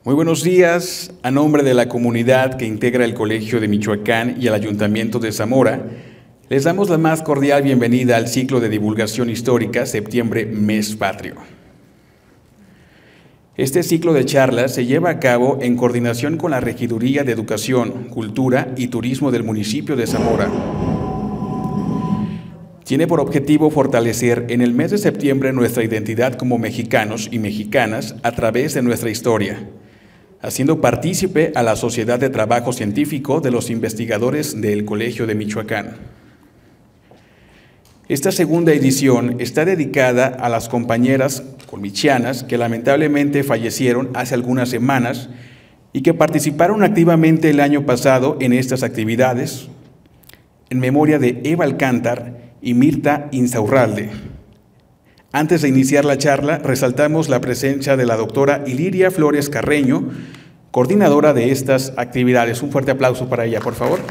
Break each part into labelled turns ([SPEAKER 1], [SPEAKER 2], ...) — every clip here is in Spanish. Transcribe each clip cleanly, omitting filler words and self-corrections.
[SPEAKER 1] Muy buenos días. A nombre de la comunidad que integra el Colegio de Michoacán y el Ayuntamiento de Zamora, les damos la más cordial bienvenida al ciclo de divulgación histórica Septiembre Mes Patrio. Este ciclo de charlas se lleva a cabo en coordinación con la Regiduría de Educación, Cultura y Turismo del municipio de Zamora. Tiene por objetivo fortalecer en el mes de septiembre nuestra identidad como mexicanos y mexicanas a través de nuestra historia, haciendo partícipe a la Sociedad de Trabajo Científico de los investigadores del Colegio de Michoacán. Esta segunda edición está dedicada a las compañeras colmichianas que lamentablemente fallecieron hace algunas semanas y que participaron activamente el año pasado en estas actividades, en memoria de Eva Alcántar y Mirta Insaurralde. Antes de iniciar la charla, resaltamos la presencia de la doctora Iliria Flores Carreño, coordinadora de estas actividades. Un fuerte aplauso para ella, por favor.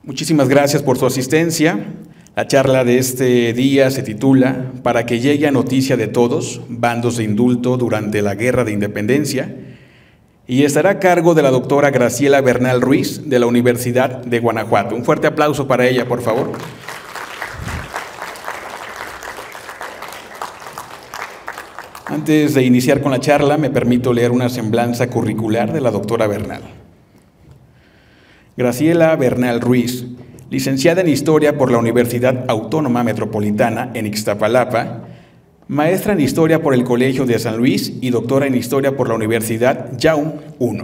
[SPEAKER 1] Muchísimas gracias por su asistencia. La charla de este día se titula Para que llegue a noticia de todos, bandos de indulto durante la Guerra de Independencia, y estará a cargo de la doctora Graciela Bernal Ruiz, de la Universidad de Guanajuato. Un fuerte aplauso para ella, por favor. Antes de iniciar con la charla, me permito leer una semblanza curricular de la doctora Bernal. Graciela Bernal Ruiz, licenciada en Historia por la Universidad Autónoma Metropolitana en Ixtapalapa, maestra en Historia por el Colegio de San Luis y doctora en Historia por la Universidad Jaun I.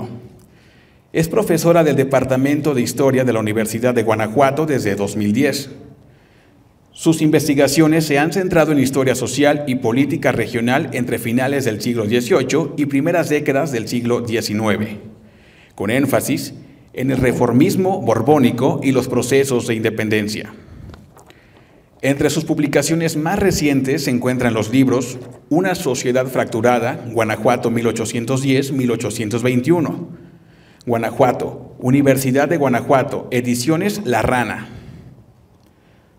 [SPEAKER 1] Es profesora del Departamento de Historia de la Universidad de Guanajuato desde 2010. Sus investigaciones se han centrado en historia social y política regional entre finales del siglo XVIII y primeras décadas del siglo XIX, con énfasis en el reformismo borbónico y los procesos de independencia. Entre sus publicaciones más recientes se encuentran los libros Una sociedad fracturada, Guanajuato 1810-1821, Guanajuato, Universidad de Guanajuato, ediciones La Rana,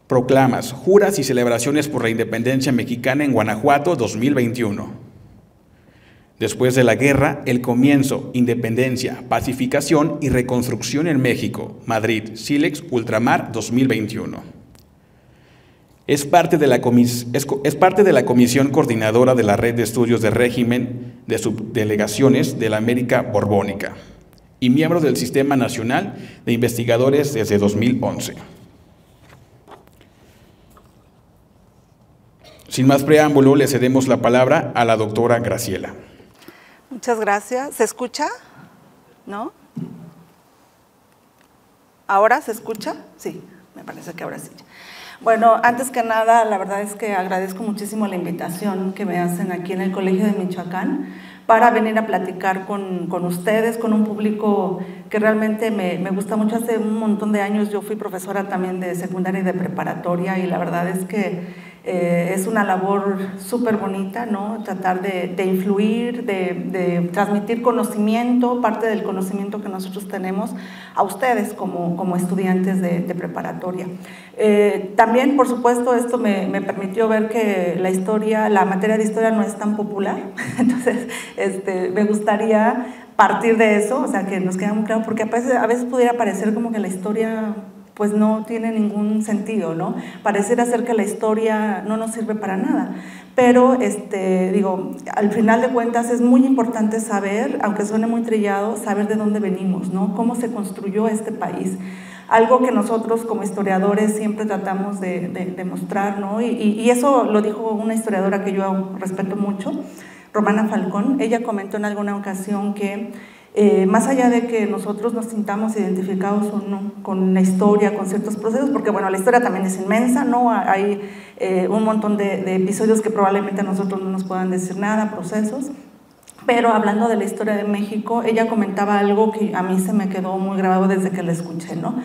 [SPEAKER 1] Proclamas, juras y celebraciones por la independencia mexicana en Guanajuato 2021. Después de la guerra, el comienzo, independencia, pacificación y reconstrucción en México, Madrid, Silex, Ultramar 2021. Es parte de la comisión coordinadora de la Red de Estudios de Régimen de Subdelegaciones de la América Borbónica y miembro del Sistema Nacional de Investigadores desde 2011. Sin más preámbulo, le cedemos la palabra a la doctora Graciela.
[SPEAKER 2] Muchas gracias. ¿Se escucha? ¿No? ¿Ahora se escucha? Sí, me parece que ahora sí. Bueno, antes que nada, la verdad es que agradezco muchísimo la invitación que me hacen aquí en el Colegio de Michoacán para venir a platicar con ustedes, con un público que realmente me gusta mucho. Hace un montón de años yo fui profesora también de secundaria y de preparatoria y la verdad es que es una labor súper bonita, ¿no? Tratar de influir, de transmitir conocimiento, parte del conocimiento que nosotros tenemos a ustedes como estudiantes de preparatoria. También, por supuesto, esto me permitió ver que la materia de historia no es tan popular, entonces me gustaría partir de eso, o sea, que nos queda muy claro, porque a veces pudiera parecer como que la historia pues no tiene ningún sentido, ¿no? Pareciera ser que la historia no nos sirve para nada, pero digo, al final de cuentas es muy importante saber, aunque suene muy trillado, saber de dónde venimos, ¿no? Cómo se construyó este país. Algo que nosotros como historiadores siempre tratamos de mostrar, ¿no? Y eso lo dijo una historiadora que yo respeto mucho, Romana Falcón. Ella comentó en alguna ocasión que más allá de que nosotros nos sintamos identificados o no con la historia, con ciertos procesos, porque bueno, la historia también es inmensa, ¿no? Hay un montón de episodios que probablemente a nosotros no nos puedan decir nada, procesos, pero hablando de la historia de México, ella comentaba algo que a mí se me quedó muy grabado desde que la escuché, ¿no?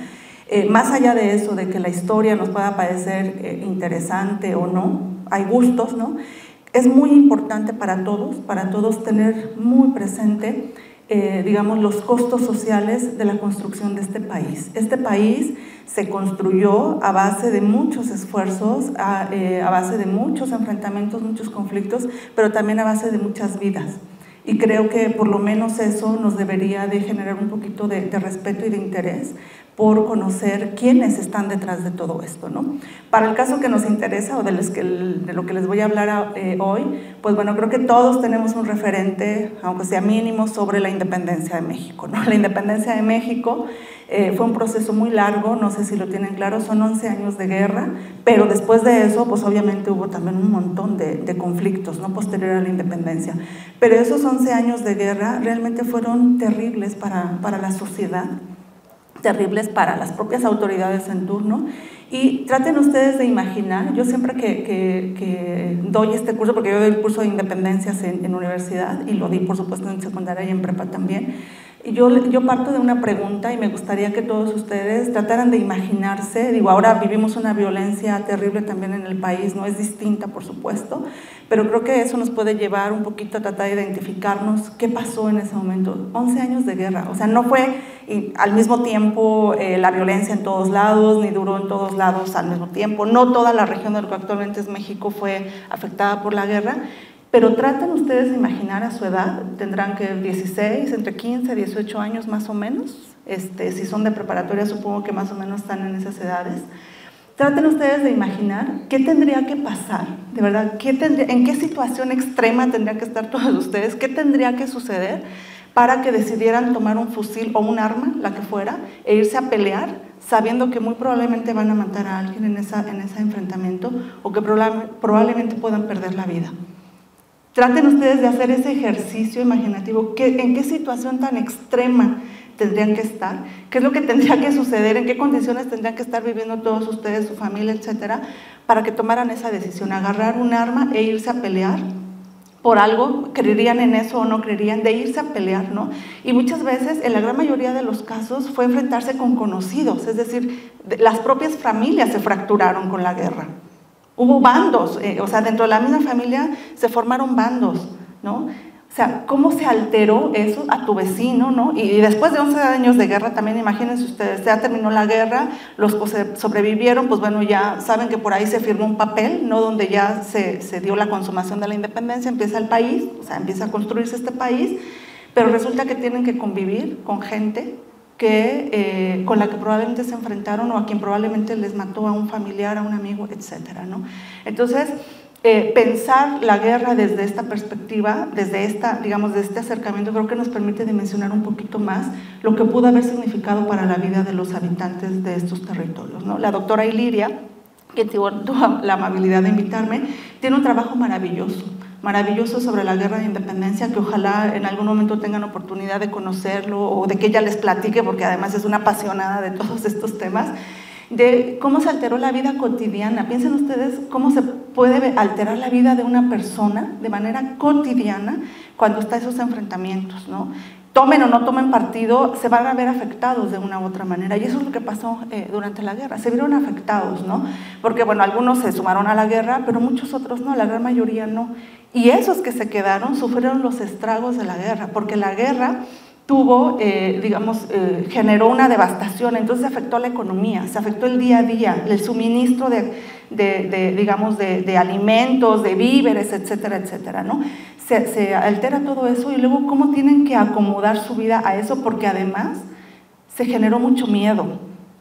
[SPEAKER 2] Más allá de eso, de que la historia nos pueda parecer interesante o no, hay gustos, ¿no? Es muy importante para todos tener muy presente digamos, los costos sociales de la construcción de este país. Este país se construyó a base de muchos esfuerzos, a base de muchos enfrentamientos, muchos conflictos, pero también a base de muchas vidas. Y creo que por lo menos eso nos debería de generar un poquito de respeto y de interés por conocer quiénes están detrás de todo esto, ¿no? Para el caso que nos interesa o de lo que les voy a hablar hoy, pues bueno, creo que todos tenemos un referente, aunque sea mínimo, sobre la independencia de México, ¿no? La independencia de México fue un proceso muy largo, no sé si lo tienen claro, son 11 años de guerra, pero después de eso, pues obviamente hubo también un montón de conflictos, ¿no? Posterior a la independencia. Pero esos 11 años de guerra realmente fueron terribles para la sociedad, terribles para las propias autoridades en turno, y traten ustedes de imaginar, yo siempre que doy este curso, porque yo doy el curso de independencias en universidad, y lo di por supuesto en secundaria y en prepa también, y yo parto de una pregunta y me gustaría que todos ustedes trataran de imaginarse, digo, ahora vivimos una violencia terrible también en el país, no es distinta por supuesto, pero creo que eso nos puede llevar un poquito a tratar de identificarnos qué pasó en ese momento. 11 años de guerra, o sea, no fue al mismo tiempo la violencia en todos lados, ni duró en todos lados al mismo tiempo, no toda la región de lo que actualmente es México fue afectada por la guerra, pero traten ustedes de imaginar a su edad, tendrán que 16, entre 15 y 18 años más o menos, si son de preparatoria supongo que más o menos están en esas edades. Traten ustedes de imaginar qué tendría que pasar, de verdad, en qué situación extrema tendrían que estar todos ustedes, qué tendría que suceder para que decidieran tomar un fusil o un arma, la que fuera, e irse a pelear, sabiendo que muy probablemente van a matar a alguien en ese enfrentamiento o que probablemente puedan perder la vida. Traten ustedes de hacer ese ejercicio imaginativo, en qué situación tan extrema tendrían que estar, qué es lo que tendría que suceder, en qué condiciones tendrían que estar viviendo todos ustedes, su familia, etcétera, para que tomaran esa decisión, agarrar un arma e irse a pelear por algo, creerían en eso o no creerían, de irse a pelear, ¿no? Y muchas veces, en la gran mayoría de los casos, fue enfrentarse con conocidos, es decir, las propias familias se fracturaron con la guerra. Hubo bandos, o sea, dentro de la misma familia se formaron bandos, ¿no? O sea, ¿cómo se alteró eso a tu vecino, no? Y después de 11 años de guerra, también imagínense ustedes, ya terminó la guerra, los que sobrevivieron, pues bueno, ya saben que por ahí se firmó un papel, ¿no? Donde ya se dio la consumación de la independencia, empieza el país, o sea, empieza a construirse este país, pero resulta que tienen que convivir con gente con la que probablemente se enfrentaron o a quien probablemente les mató a un familiar, a un amigo, etcétera, ¿no? Entonces, pensar la guerra desde esta perspectiva, desde este acercamiento, creo que nos permite dimensionar un poquito más lo que pudo haber significado para la vida de los habitantes de estos territorios, ¿no? La doctora Iliria, que tuvo la amabilidad de invitarme, tiene un trabajo maravilloso sobre la guerra de independencia, que ojalá en algún momento tengan oportunidad de conocerlo o de que ella les platique, porque además es una apasionada de todos estos temas, de cómo se alteró la vida cotidiana. Piensen ustedes cómo se puede alterar la vida de una persona de manera cotidiana cuando está esos enfrentamientos, ¿no? Tomen o no tomen partido, se van a ver afectados de una u otra manera, y eso es lo que pasó durante la guerra, se vieron afectados, ¿no? Porque bueno, algunos se sumaron a la guerra, pero muchos otros no, la gran mayoría no, y esos que se quedaron sufrieron los estragos de la guerra, porque la guerra generó una devastación, entonces afectó a la economía, se afectó el día a día, el suministro de alimentos, de víveres, etcétera, etcétera, ¿no? Se altera todo eso, y luego cómo tienen que acomodar su vida a eso, porque además se generó mucho miedo,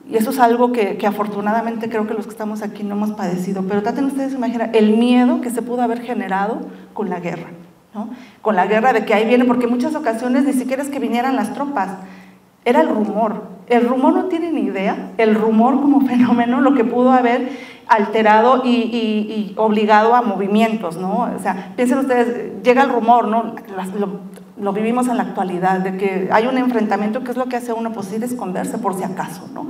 [SPEAKER 2] y eso es algo que afortunadamente creo que los que estamos aquí no hemos padecido, pero traten ustedes de imaginar el miedo que se pudo haber generado con la guerra, ¿no? Con la guerra de que ahí viene, porque en muchas ocasiones ni siquiera es que vinieran las tropas, era el rumor no tiene ni idea, el rumor como fenómeno, lo que pudo haber alterado y obligado a movimientos, ¿no? O sea, piensen ustedes, llega el rumor, ¿no? Lo vivimos en la actualidad, de que hay un enfrentamiento, ¿qué es lo que hace uno? Pues ir a esconderse por si acaso, ¿no?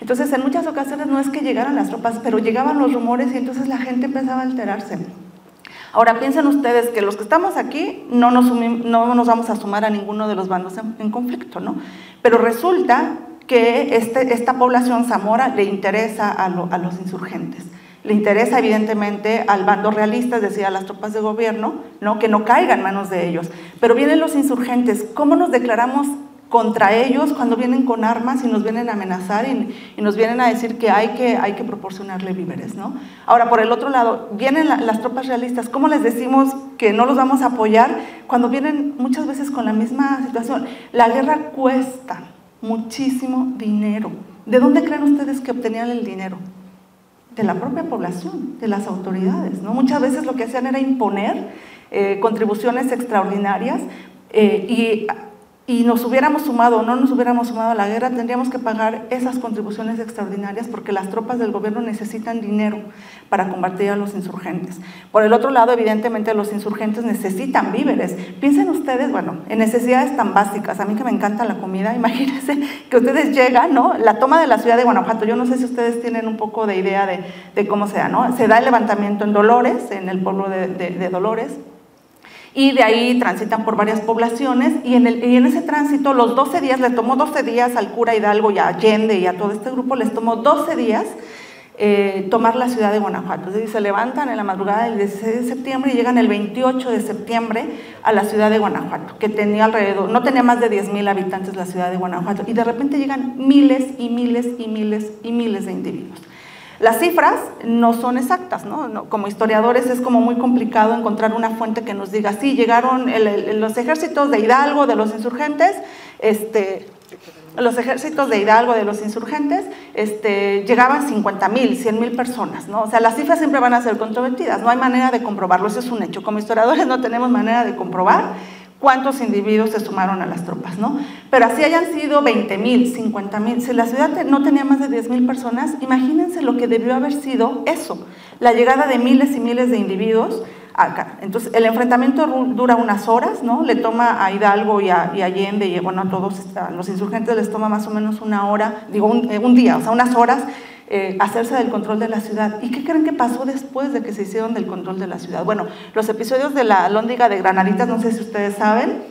[SPEAKER 2] Entonces, en muchas ocasiones no es que llegaran las tropas, pero llegaban los rumores y entonces la gente empezaba a alterarse. Ahora, piensen ustedes que los que estamos aquí no nos vamos a sumar a ninguno de los bandos en conflicto, ¿no? Pero resulta que esta población Zamora le interesa a los insurgentes, le interesa evidentemente al bando realista, es decir, a las tropas de gobierno, ¿no? Que no caigan en manos de ellos. Pero vienen los insurgentes, ¿cómo nos declaramos contra ellos cuando vienen con armas y nos vienen a amenazar y nos vienen a decir que hay que proporcionarle víveres, ¿no? Ahora, por el otro lado, vienen las tropas realistas. ¿Cómo les decimos que no los vamos a apoyar cuando vienen muchas veces con la misma situación? La guerra cuesta muchísimo dinero. ¿De dónde creen ustedes que obtenían el dinero? De la propia población, de las autoridades, ¿no? Muchas veces lo que hacían era imponer contribuciones extraordinarias y nos hubiéramos sumado o no nos hubiéramos sumado a la guerra, tendríamos que pagar esas contribuciones extraordinarias porque las tropas del gobierno necesitan dinero para combatir a los insurgentes. Por el otro lado, evidentemente, los insurgentes necesitan víveres. Piensen ustedes, bueno, en necesidades tan básicas. A mí que me encanta la comida, imagínense que ustedes llegan, ¿no? La toma de la ciudad de Guanajuato, yo no sé si ustedes tienen un poco de idea de cómo se da, ¿no? Se da el levantamiento en Dolores, en el pueblo de Dolores, y de ahí transitan por varias poblaciones y en ese tránsito los 12 días, le tomó 12 días al cura Hidalgo y a Allende y a todo este grupo, les tomó 12 días tomar la ciudad de Guanajuato. Entonces, se levantan en la madrugada del 16 de septiembre y llegan el 28 de septiembre a la ciudad de Guanajuato, que tenía alrededor, no tenía más de 10,000 habitantes la ciudad de Guanajuato, y de repente llegan miles y miles y miles y miles de individuos. Las cifras no son exactas, ¿no? Como historiadores es como muy complicado encontrar una fuente que nos diga, sí, llegaron los ejércitos de Hidalgo, de los insurgentes, llegaban 50,000, 100,000 personas, ¿no? O sea, las cifras siempre van a ser controvertidas, no hay manera de comprobarlo, eso es un hecho. Como historiadores no tenemos manera de comprobar cuántos individuos se sumaron a las tropas, ¿no? Pero así hayan sido 20,000, 50,000, si la ciudad no tenía más de 10,000 personas, imagínense lo que debió haber sido eso, la llegada de miles y miles de individuos acá. Entonces, el enfrentamiento dura unas horas, ¿no? Le toma a Hidalgo y a Allende, y bueno, a todos los insurgentes les toma más o menos una hora, digo, un día, o sea, unas horas, hacerse del control de la ciudad. ¿Y qué creen que pasó después de que se hicieron del control de la ciudad? Bueno, los episodios de la Alhóndiga de Granaditas, no sé si ustedes saben,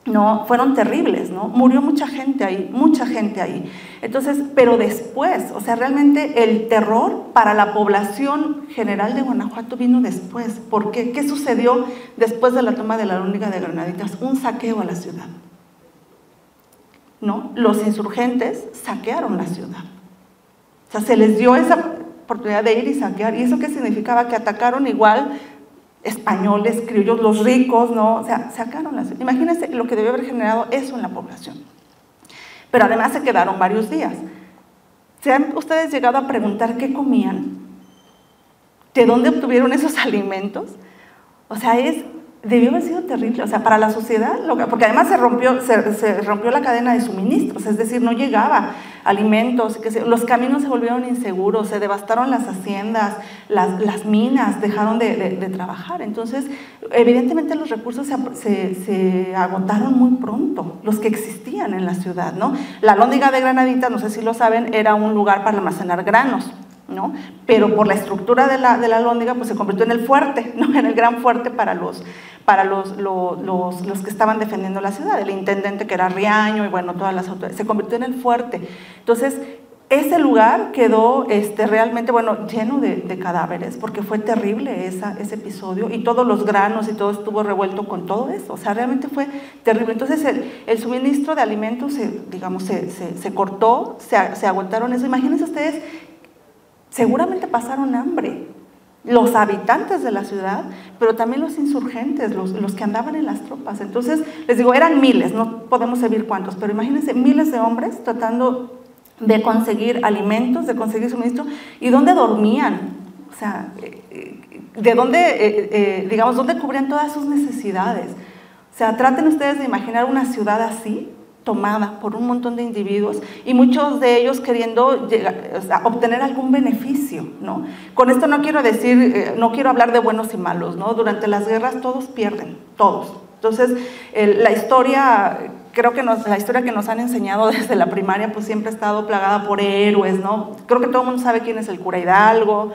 [SPEAKER 2] no, fueron terribles, ¿no? Murió mucha gente ahí, mucha gente ahí. Entonces, pero después, o sea, realmente el terror para la población general de Guanajuato vino después. ¿Por qué? ¿Qué sucedió después de la toma de la Alhóndiga de Granaditas? Un saqueo a la ciudad, ¿no? Los insurgentes saquearon la ciudad. O sea, se les dio esa oportunidad de ir y saquear. ¿Y eso qué significaba? Que atacaron igual españoles, criollos, los ricos, ¿no? O sea, sacaron la ciudad. Imagínense lo que debió haber generado eso en la población. Pero además se quedaron varios días. ¿Se han ustedes llegado a preguntar qué comían? ¿De dónde obtuvieron esos alimentos? O sea, debió haber sido terrible, o sea, para la sociedad, porque además se rompió la cadena de suministros, es decir, no llegaba alimentos, los caminos se volvieron inseguros, se devastaron las haciendas, las minas dejaron de trabajar. Entonces, evidentemente los recursos se agotaron muy pronto, los que existían en la ciudad, ¿no? La Alhóndiga de Granaditas, no sé si lo saben, era un lugar para almacenar granos, ¿no? Pero por la estructura de la Alhóndiga, pues se convirtió en el fuerte, ¿no? En el gran fuerte para los que estaban defendiendo la ciudad, el intendente que era Riaño y bueno, todas las autoridades, se convirtió en el fuerte. Entonces, ese lugar quedó realmente, bueno, lleno de cadáveres, porque fue terrible ese episodio, y todos los granos y todo estuvo revuelto con todo eso, o sea, realmente fue terrible. Entonces, el suministro de alimentos, se cortó, se agotaron eso. Imagínense ustedes, seguramente pasaron hambre los habitantes de la ciudad, pero también los insurgentes, los que andaban en las tropas. Entonces, les digo, eran miles, no podemos saber cuántos, pero imagínense miles de hombres tratando de conseguir alimentos, de conseguir suministro. ¿Y dónde dormían? O sea, ¿de dónde, dónde cubrían todas sus necesidades? O sea, traten ustedes de imaginar una ciudad así, tomada por un montón de individuos, y muchos de ellos queriendo obtener algún beneficio, ¿no? Con esto no quiero decir, no quiero hablar de buenos y malos, ¿no? Durante las guerras todos pierden, todos. Entonces, la historia, creo que la historia que nos han enseñado desde la primaria, pues siempre ha estado plagada por héroes, ¿no? Creo que todo el mundo sabe quién es el cura Hidalgo,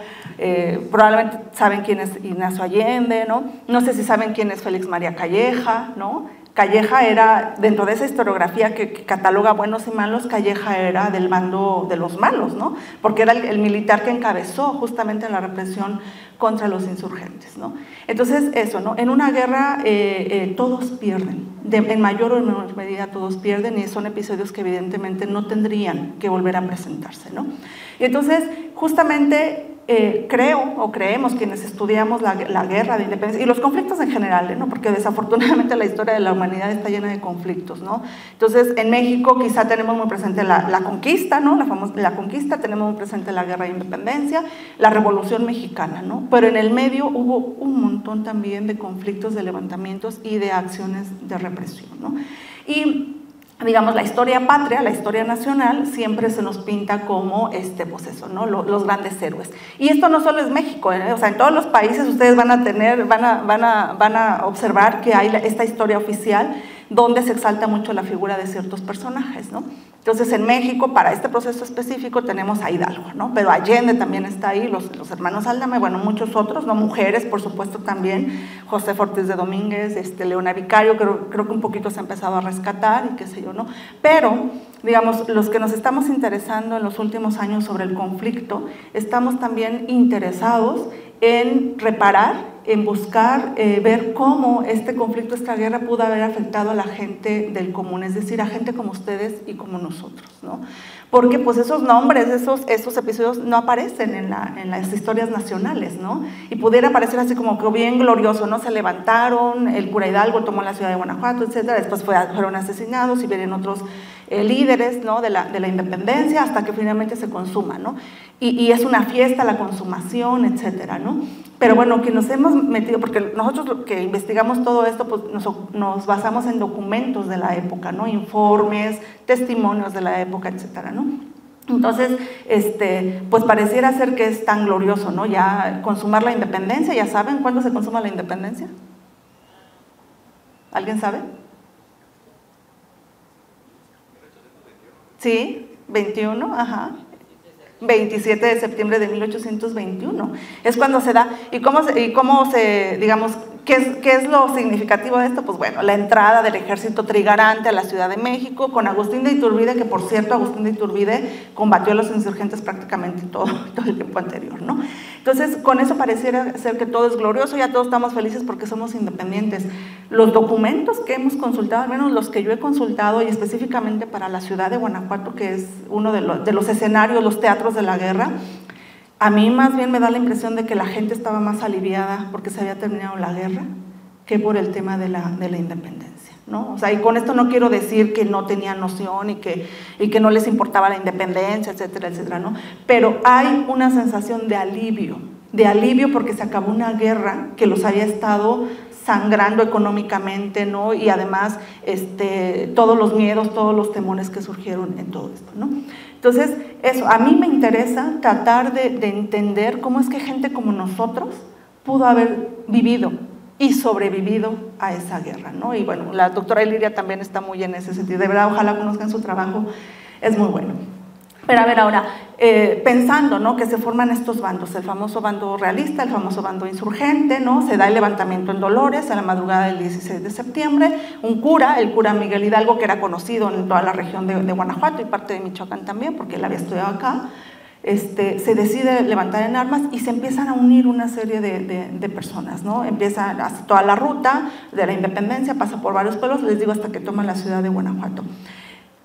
[SPEAKER 2] probablemente saben quién es Ignacio Allende, ¿no? No sé si saben quién es Félix María Calleja, ¿no? Calleja era, dentro de esa historiografía que cataloga buenos y malos, Calleja era del bando de los malos, ¿no? Porque era el militar que encabezó justamente la represión contra los insurgentes, ¿no? Entonces, eso, ¿no? En una guerra todos pierden, en mayor o menor medida todos pierden, y son episodios que evidentemente no tendrían que volver a presentarse, ¿no? Y entonces, justamente, creemos quienes estudiamos la guerra de independencia y los conflictos en general, ¿no? Porque desafortunadamente la historia de la humanidad está llena de conflictos, ¿no? Entonces, en México quizá tenemos muy presente la conquista, ¿no? La conquista, tenemos muy presente la guerra de independencia, la Revolución Mexicana, ¿no? Pero en el medio hubo un montón también de conflictos, de levantamientos y de acciones de represión, ¿no? Y digamos, la historia patria, la historia nacional, siempre se nos pinta como, pues eso, ¿no? Los grandes héroes. Y esto no solo es México, ¿eh? O sea, en todos los países ustedes van a observar que hay esta historia oficial donde se exalta mucho la figura de ciertos personajes, ¿no? Entonces, en México, para este proceso específico, tenemos a Hidalgo, ¿no? Pero Allende también está ahí, los hermanos Aldama, bueno, muchos otros, ¿no? Mujeres, por supuesto, también, José Ortiz de Domínguez, Leona Vicario, creo que un poquito se ha empezado a rescatar y qué sé yo, ¿no? Pero, digamos, los que nos estamos interesando en los últimos años sobre el conflicto, estamos también interesados en reparar, en buscar, ver cómo este conflicto, esta guerra pudo haber afectado a la gente del común, es decir, a gente como ustedes y como nosotros, ¿no? Porque pues esos nombres, esos episodios no aparecen en las historias nacionales, ¿no? Y pudiera aparecer así como que bien glorioso, ¿no? Se levantaron, el cura Hidalgo tomó la ciudad de Guanajuato, etcétera, después fueron asesinados y vienen otros líderes, ¿no? de la independencia, hasta que finalmente se consuma, ¿no? Y es una fiesta la consumación, etcétera, ¿no? Pero bueno, que nos hemos metido, porque nosotros que investigamos todo esto, pues nos basamos en documentos de la época, ¿no? Informes, testimonios de la época, etcétera, ¿no? Entonces, pues pareciera ser que es tan glorioso, ¿no? Ya consumar la independencia, ¿ya saben cuándo se consuma la independencia? ¿Alguien sabe? Sí, 21, ajá. 27 de septiembre de 1821, es cuando se da. ¿Y cómo se digamos, qué es lo significativo de esto? Pues bueno, la entrada del ejército trigarante a la Ciudad de México con Agustín de Iturbide, que por cierto Agustín de Iturbide combatió a los insurgentes prácticamente todo el tiempo anterior, ¿no? Entonces, con eso pareciera ser que todo es glorioso, ya todos estamos felices porque somos independientes. Los documentos que hemos consultado, al menos los que yo he consultado, y específicamente para la ciudad de Guanajuato, que es uno de los escenarios, los teatros de la guerra, a mí más bien me da la impresión de que la gente estaba más aliviada porque se había terminado la guerra que por el tema de la independencia, ¿no? O sea, y con esto no quiero decir que no tenían noción y que no les importaba la independencia, etcétera, etcétera, ¿no? Pero hay una sensación de alivio porque se acabó una guerra que los había estado sangrando económicamente, ¿no? Y además todos los miedos, todos los temores que surgieron en todo esto, ¿no? Entonces, eso, a mí me interesa tratar de entender cómo es que gente como nosotros pudo haber vivido y sobrevivido a esa guerra, ¿no? Y bueno, la doctora Iliria también está muy en ese sentido, de verdad, ojalá conozcan su trabajo, es muy bueno. Pero a ver ahora, pensando, ¿no? Que se forman estos bandos, el famoso bando realista, el famoso bando insurgente, ¿no? Se da el levantamiento en Dolores a la madrugada del 16 de septiembre, un cura, el cura Miguel Hidalgo, que era conocido en toda la región de Guanajuato y parte de Michoacán también, porque él había estudiado acá, se decide levantar en armas y se empiezan a unir una serie de personas, ¿no? Empieza toda la ruta de la independencia, pasa por varios pueblos, les digo, hasta que toman la ciudad de Guanajuato.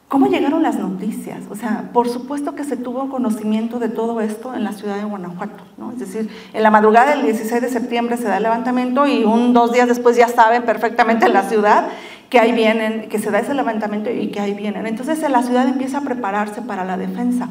[SPEAKER 2] ¿Cómo llegaron las noticias? O sea, por supuesto que se tuvo conocimiento de todo esto en la ciudad de Guanajuato, ¿no? Es decir, en la madrugada del 16 de septiembre se da el levantamiento y 2 días después ya saben perfectamente en la ciudad que ahí vienen, que se da ese levantamiento y que ahí vienen. Entonces la ciudad empieza a prepararse para la defensa.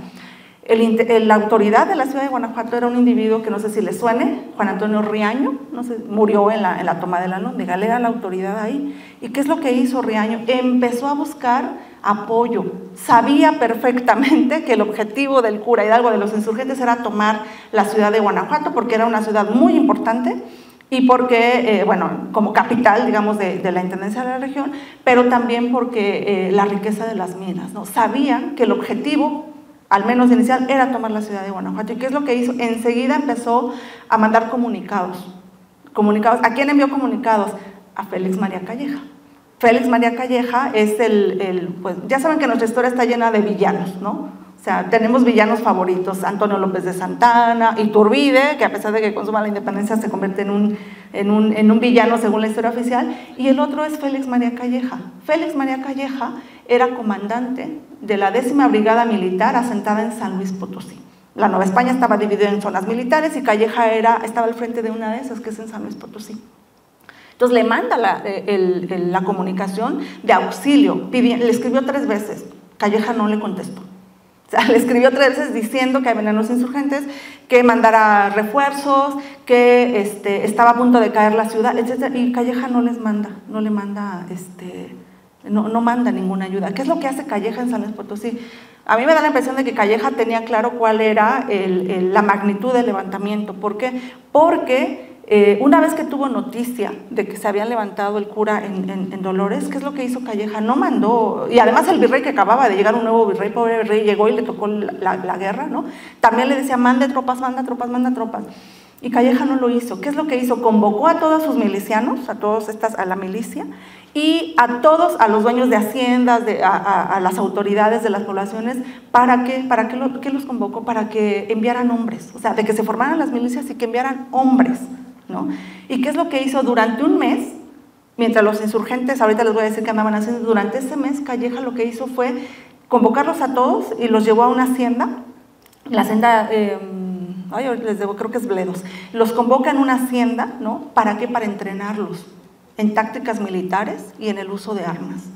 [SPEAKER 2] La autoridad de la ciudad de Guanajuato era un individuo que no sé si le suene, Juan Antonio Riaño, no sé, murió en la toma de la Lóndiga, él era la autoridad ahí. ¿Y qué es lo que hizo Riaño? Empezó a buscar apoyo, sabía perfectamente que el objetivo del cura Hidalgo de los insurgentes era tomar la ciudad de Guanajuato porque era una ciudad muy importante y porque, bueno, como capital, digamos, de la intendencia de la región, pero también porque la riqueza de las minas, ¿no? Sabía que el objetivo, al menos inicial, era tomar la ciudad de Guanajuato. ¿Y qué es lo que hizo? Enseguida empezó a mandar comunicados. ¿A quién envió comunicados? A Félix María Calleja. Félix María Calleja es pues ya saben que nuestra historia está llena de villanos, ¿no? O sea, tenemos villanos favoritos, Antonio López de Santana, Iturbide, que a pesar de que consuma la independencia se convierte en un villano según la historia oficial, y el otro es Félix María Calleja. Félix María Calleja era comandante de la 10ª Brigada Militar asentada en San Luis Potosí. La Nueva España estaba dividida en zonas militares y Calleja estaba al frente de una de esas, que es en San Luis Potosí. Entonces le manda la comunicación de auxilio, le escribió 3 veces, Calleja no le contestó. O sea, le escribió 3 veces diciendo que venían los insurgentes, que mandara refuerzos, que estaba a punto de caer la ciudad, etc. Y Calleja no manda ninguna ayuda. ¿Qué es lo que hace Calleja en San Luis Potosí? A mí me da la impresión de que Calleja tenía claro cuál era la magnitud del levantamiento. ¿Por qué? Porque una vez que tuvo noticia de que se habían levantado el cura en Dolores, ¿qué es lo que hizo Calleja? No mandó, y además el virrey que acababa de llegar, un nuevo virrey, pobre virrey, llegó y le tocó la guerra, ¿no? También le decía, manda tropas. Y Calleja no lo hizo. ¿Qué es lo que hizo? Convocó a todos sus milicianos, a la milicia, y a todos, a los dueños de haciendas, a las autoridades de las poblaciones. ¿Para qué? ¿Qué los convocó? Para que enviaran hombres, o sea, de que se formaran las milicias y que enviaran hombres, ¿no? ¿Y qué es lo que hizo durante un mes? Mientras los insurgentes, ahorita les voy a decir qué andaban haciendo, durante ese mes Calleja lo que hizo fue convocarlos a todos y los llevó a una hacienda, la hacienda, creo que es Bledos, los convoca en una hacienda, ¿no? ¿Para qué? Para entrenarlos en tácticas militares y en el uso de armas.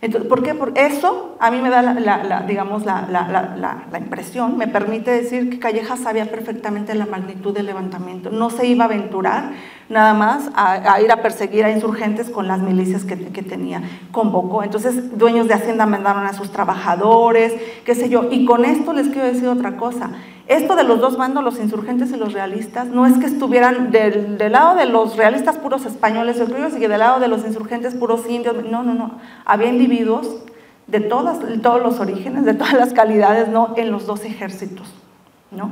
[SPEAKER 2] Entonces, ¿por qué? Porque eso a mí me da la impresión, me permite decir que Calleja sabía perfectamente la magnitud del levantamiento. No se iba a aventurar nada más a ir a perseguir a insurgentes con las milicias que tenía. Convocó. Entonces, dueños de hacienda mandaron a sus trabajadores, qué sé yo. Y con esto les quiero decir otra cosa. Esto de los dos bandos, los insurgentes y los realistas, no es que estuvieran del lado de los realistas puros españoles y del lado de los insurgentes puros indios. No. Había individuos de todos los orígenes, de todas las calidades, ¿no? En los 2 ejércitos, ¿no?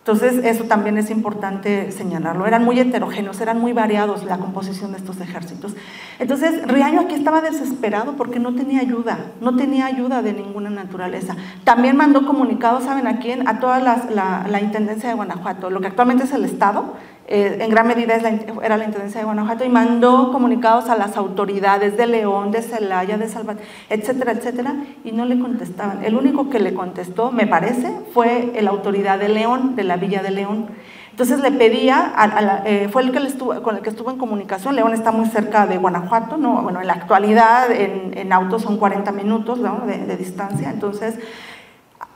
[SPEAKER 2] Entonces, eso también es importante señalarlo. Eran muy heterogéneos, eran muy variados la composición de estos ejércitos. Entonces, Riaño aquí estaba desesperado porque no tenía ayuda de ninguna naturaleza. También mandó comunicados, ¿saben a quién? A toda la Intendencia de Guanajuato, lo que actualmente es el Estado, en gran medida era la Intendencia de Guanajuato, y mandó comunicados a las autoridades de León, de Celaya, de Salvat, etcétera, etcétera, y no le contestaban. El único que le contestó, me parece, fue la autoridad de León, de la Villa de León. Entonces le pedía, fue con el que estuvo en comunicación. León está muy cerca de Guanajuato, ¿no? Bueno, en la actualidad en auto son 40 minutos, ¿no? de distancia. Entonces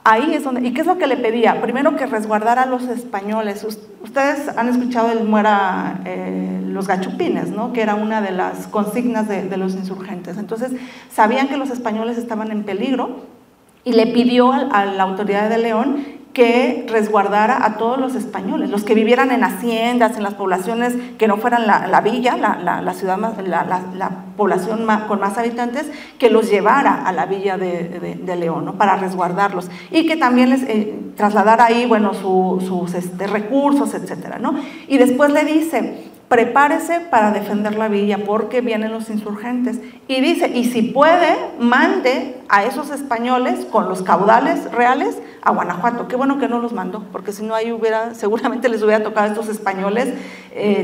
[SPEAKER 2] ahí es donde, ¿y qué es lo que le pedía? Primero, que resguardara a los españoles. Ustedes han escuchado el muera los gachupines, ¿no? Que era una de las consignas de los insurgentes. Entonces sabían que los españoles estaban en peligro y le pidió a la autoridad de León que resguardara a todos los españoles, los que vivieran en haciendas, en las poblaciones que no fueran la villa, la ciudad más, la población con más habitantes, que los llevara a la villa de León, ¿no? Para resguardarlos, y que también les trasladara ahí, bueno, sus recursos, etcétera, ¿no? Y después le dice: prepárese para defender la villa porque vienen los insurgentes. Y dice, y si puede, mande a esos españoles con los caudales reales a Guanajuato. Qué bueno que no los mandó, porque si no ahí seguramente les hubiera tocado a estos españoles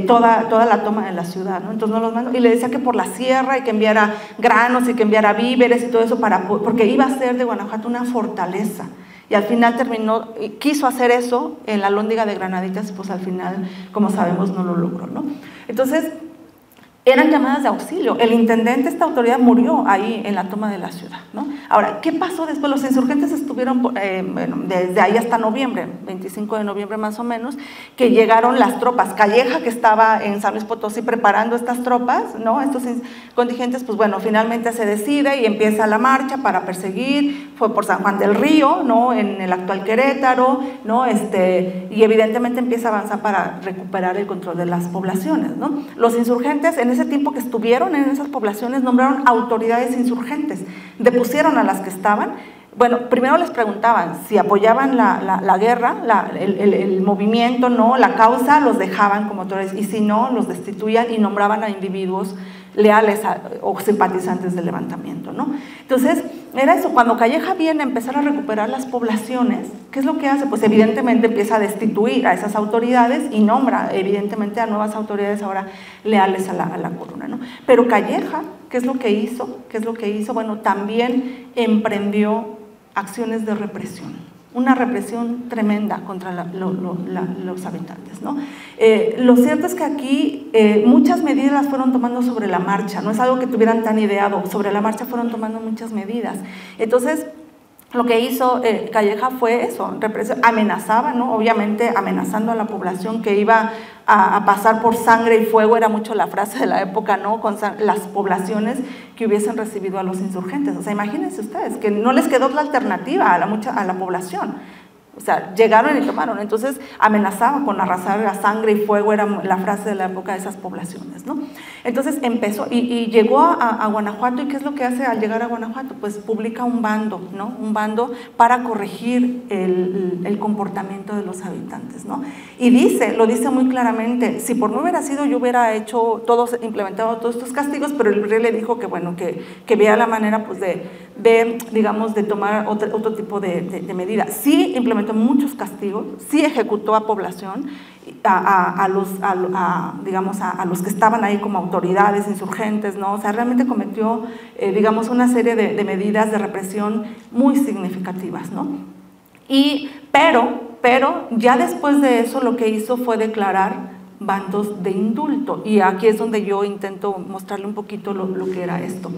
[SPEAKER 2] toda la toma de la ciudad, ¿no? Entonces no los mandó. Y le decía que por la sierra y que enviara granos y que enviara víveres y todo eso, porque iba a ser de Guanajuato una fortaleza. Y al final quiso hacer eso en la Lóndiga de Granaditas, pues al final, como sabemos, no lo logró, ¿no? Entonces, eran llamadas de auxilio. El intendente, esta autoridad, murió ahí en la toma de la ciudad, ¿no? Ahora, ¿qué pasó después? Los insurgentes estuvieron, desde ahí hasta noviembre, 25 de noviembre más o menos, que llegaron las tropas. Calleja, que estaba en San Luis Potosí preparando estas tropas, ¿no? Estos contingentes, pues bueno, finalmente se decide y empieza la marcha para perseguir. Fue por San Juan del Río, ¿no? En el actual Querétaro, ¿no? Y evidentemente empieza a avanzar para recuperar el control de las poblaciones, ¿no? Los insurgentes, en ese tiempo que estuvieron en esas poblaciones, nombraron autoridades insurgentes, depusieron a las que estaban. Bueno, primero les preguntaban si apoyaban la guerra, el movimiento, ¿no? La causa, los dejaban como autoridades, y si no, los destituían y nombraban a individuos leales o simpatizantes del levantamiento, ¿no? Entonces, era eso, cuando Calleja viene a empezar a recuperar las poblaciones, ¿qué es lo que hace? Pues evidentemente empieza a destituir a esas autoridades y nombra evidentemente a nuevas autoridades ahora leales a la corona, ¿no? Pero Calleja, ¿qué es lo que hizo? ¿Qué es lo que hizo? Bueno, también emprendió acciones de represión, una represión tremenda contra los habitantes, ¿no? Lo cierto es que aquí muchas medidas las fueron tomando sobre la marcha, no es algo que tuvieran tan ideado, sobre la marcha fueron tomando muchas medidas. Entonces, lo que hizo Calleja fue eso, represión, amenazaba, ¿no? Obviamente amenazando a la población que iba a pasar por sangre y fuego, era mucho la frase de la época, ¿no? Con las poblaciones que hubiesen recibido a los insurgentes. O sea, imagínense ustedes, que no les quedó otra alternativa a la población. O sea, llegaron y tomaron, entonces amenazaba con arrasar a sangre y fuego, era la frase de la época de esas poblaciones, ¿no? Entonces empezó y llegó a Guanajuato, ¿y qué es lo que hace al llegar a Guanajuato? Pues publica un bando, ¿no? Un bando para corregir el comportamiento de los habitantes, ¿no? Y lo dice muy claramente, si por mí hubiera sido, yo hubiera implementado todos estos castigos, pero el rey le dijo que, bueno, que viera la manera, pues, digamos, de tomar otro tipo de medidas. Sí implementó muchos castigos, sí ejecutó a población, digamos, a los que estaban ahí como autoridades, insurgentes, ¿no? O sea, realmente cometió, digamos, una serie de medidas de represión muy significativas, ¿no? Pero ya después de eso lo que hizo fue declarar bandos de indulto, y aquí es donde yo intento mostrarle un poquito lo que era esto.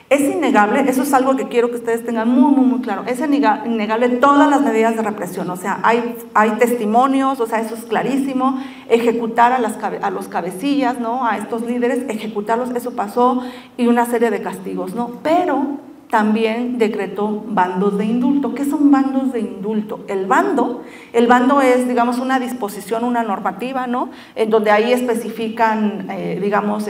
[SPEAKER 2] Es innegable, eso es algo que quiero que ustedes tengan muy, muy, muy claro, es innegable todas las medidas de represión, o sea, hay testimonios, o sea, eso es clarísimo, ejecutar a los cabecillas, ¿no? A estos líderes, ejecutarlos, eso pasó, y una serie de castigos, ¿no? Pero también decretó bandos de indulto. ¿Qué son bandos de indulto? El bando es, digamos, una disposición, una normativa, ¿no? En donde ahí especifican, digamos,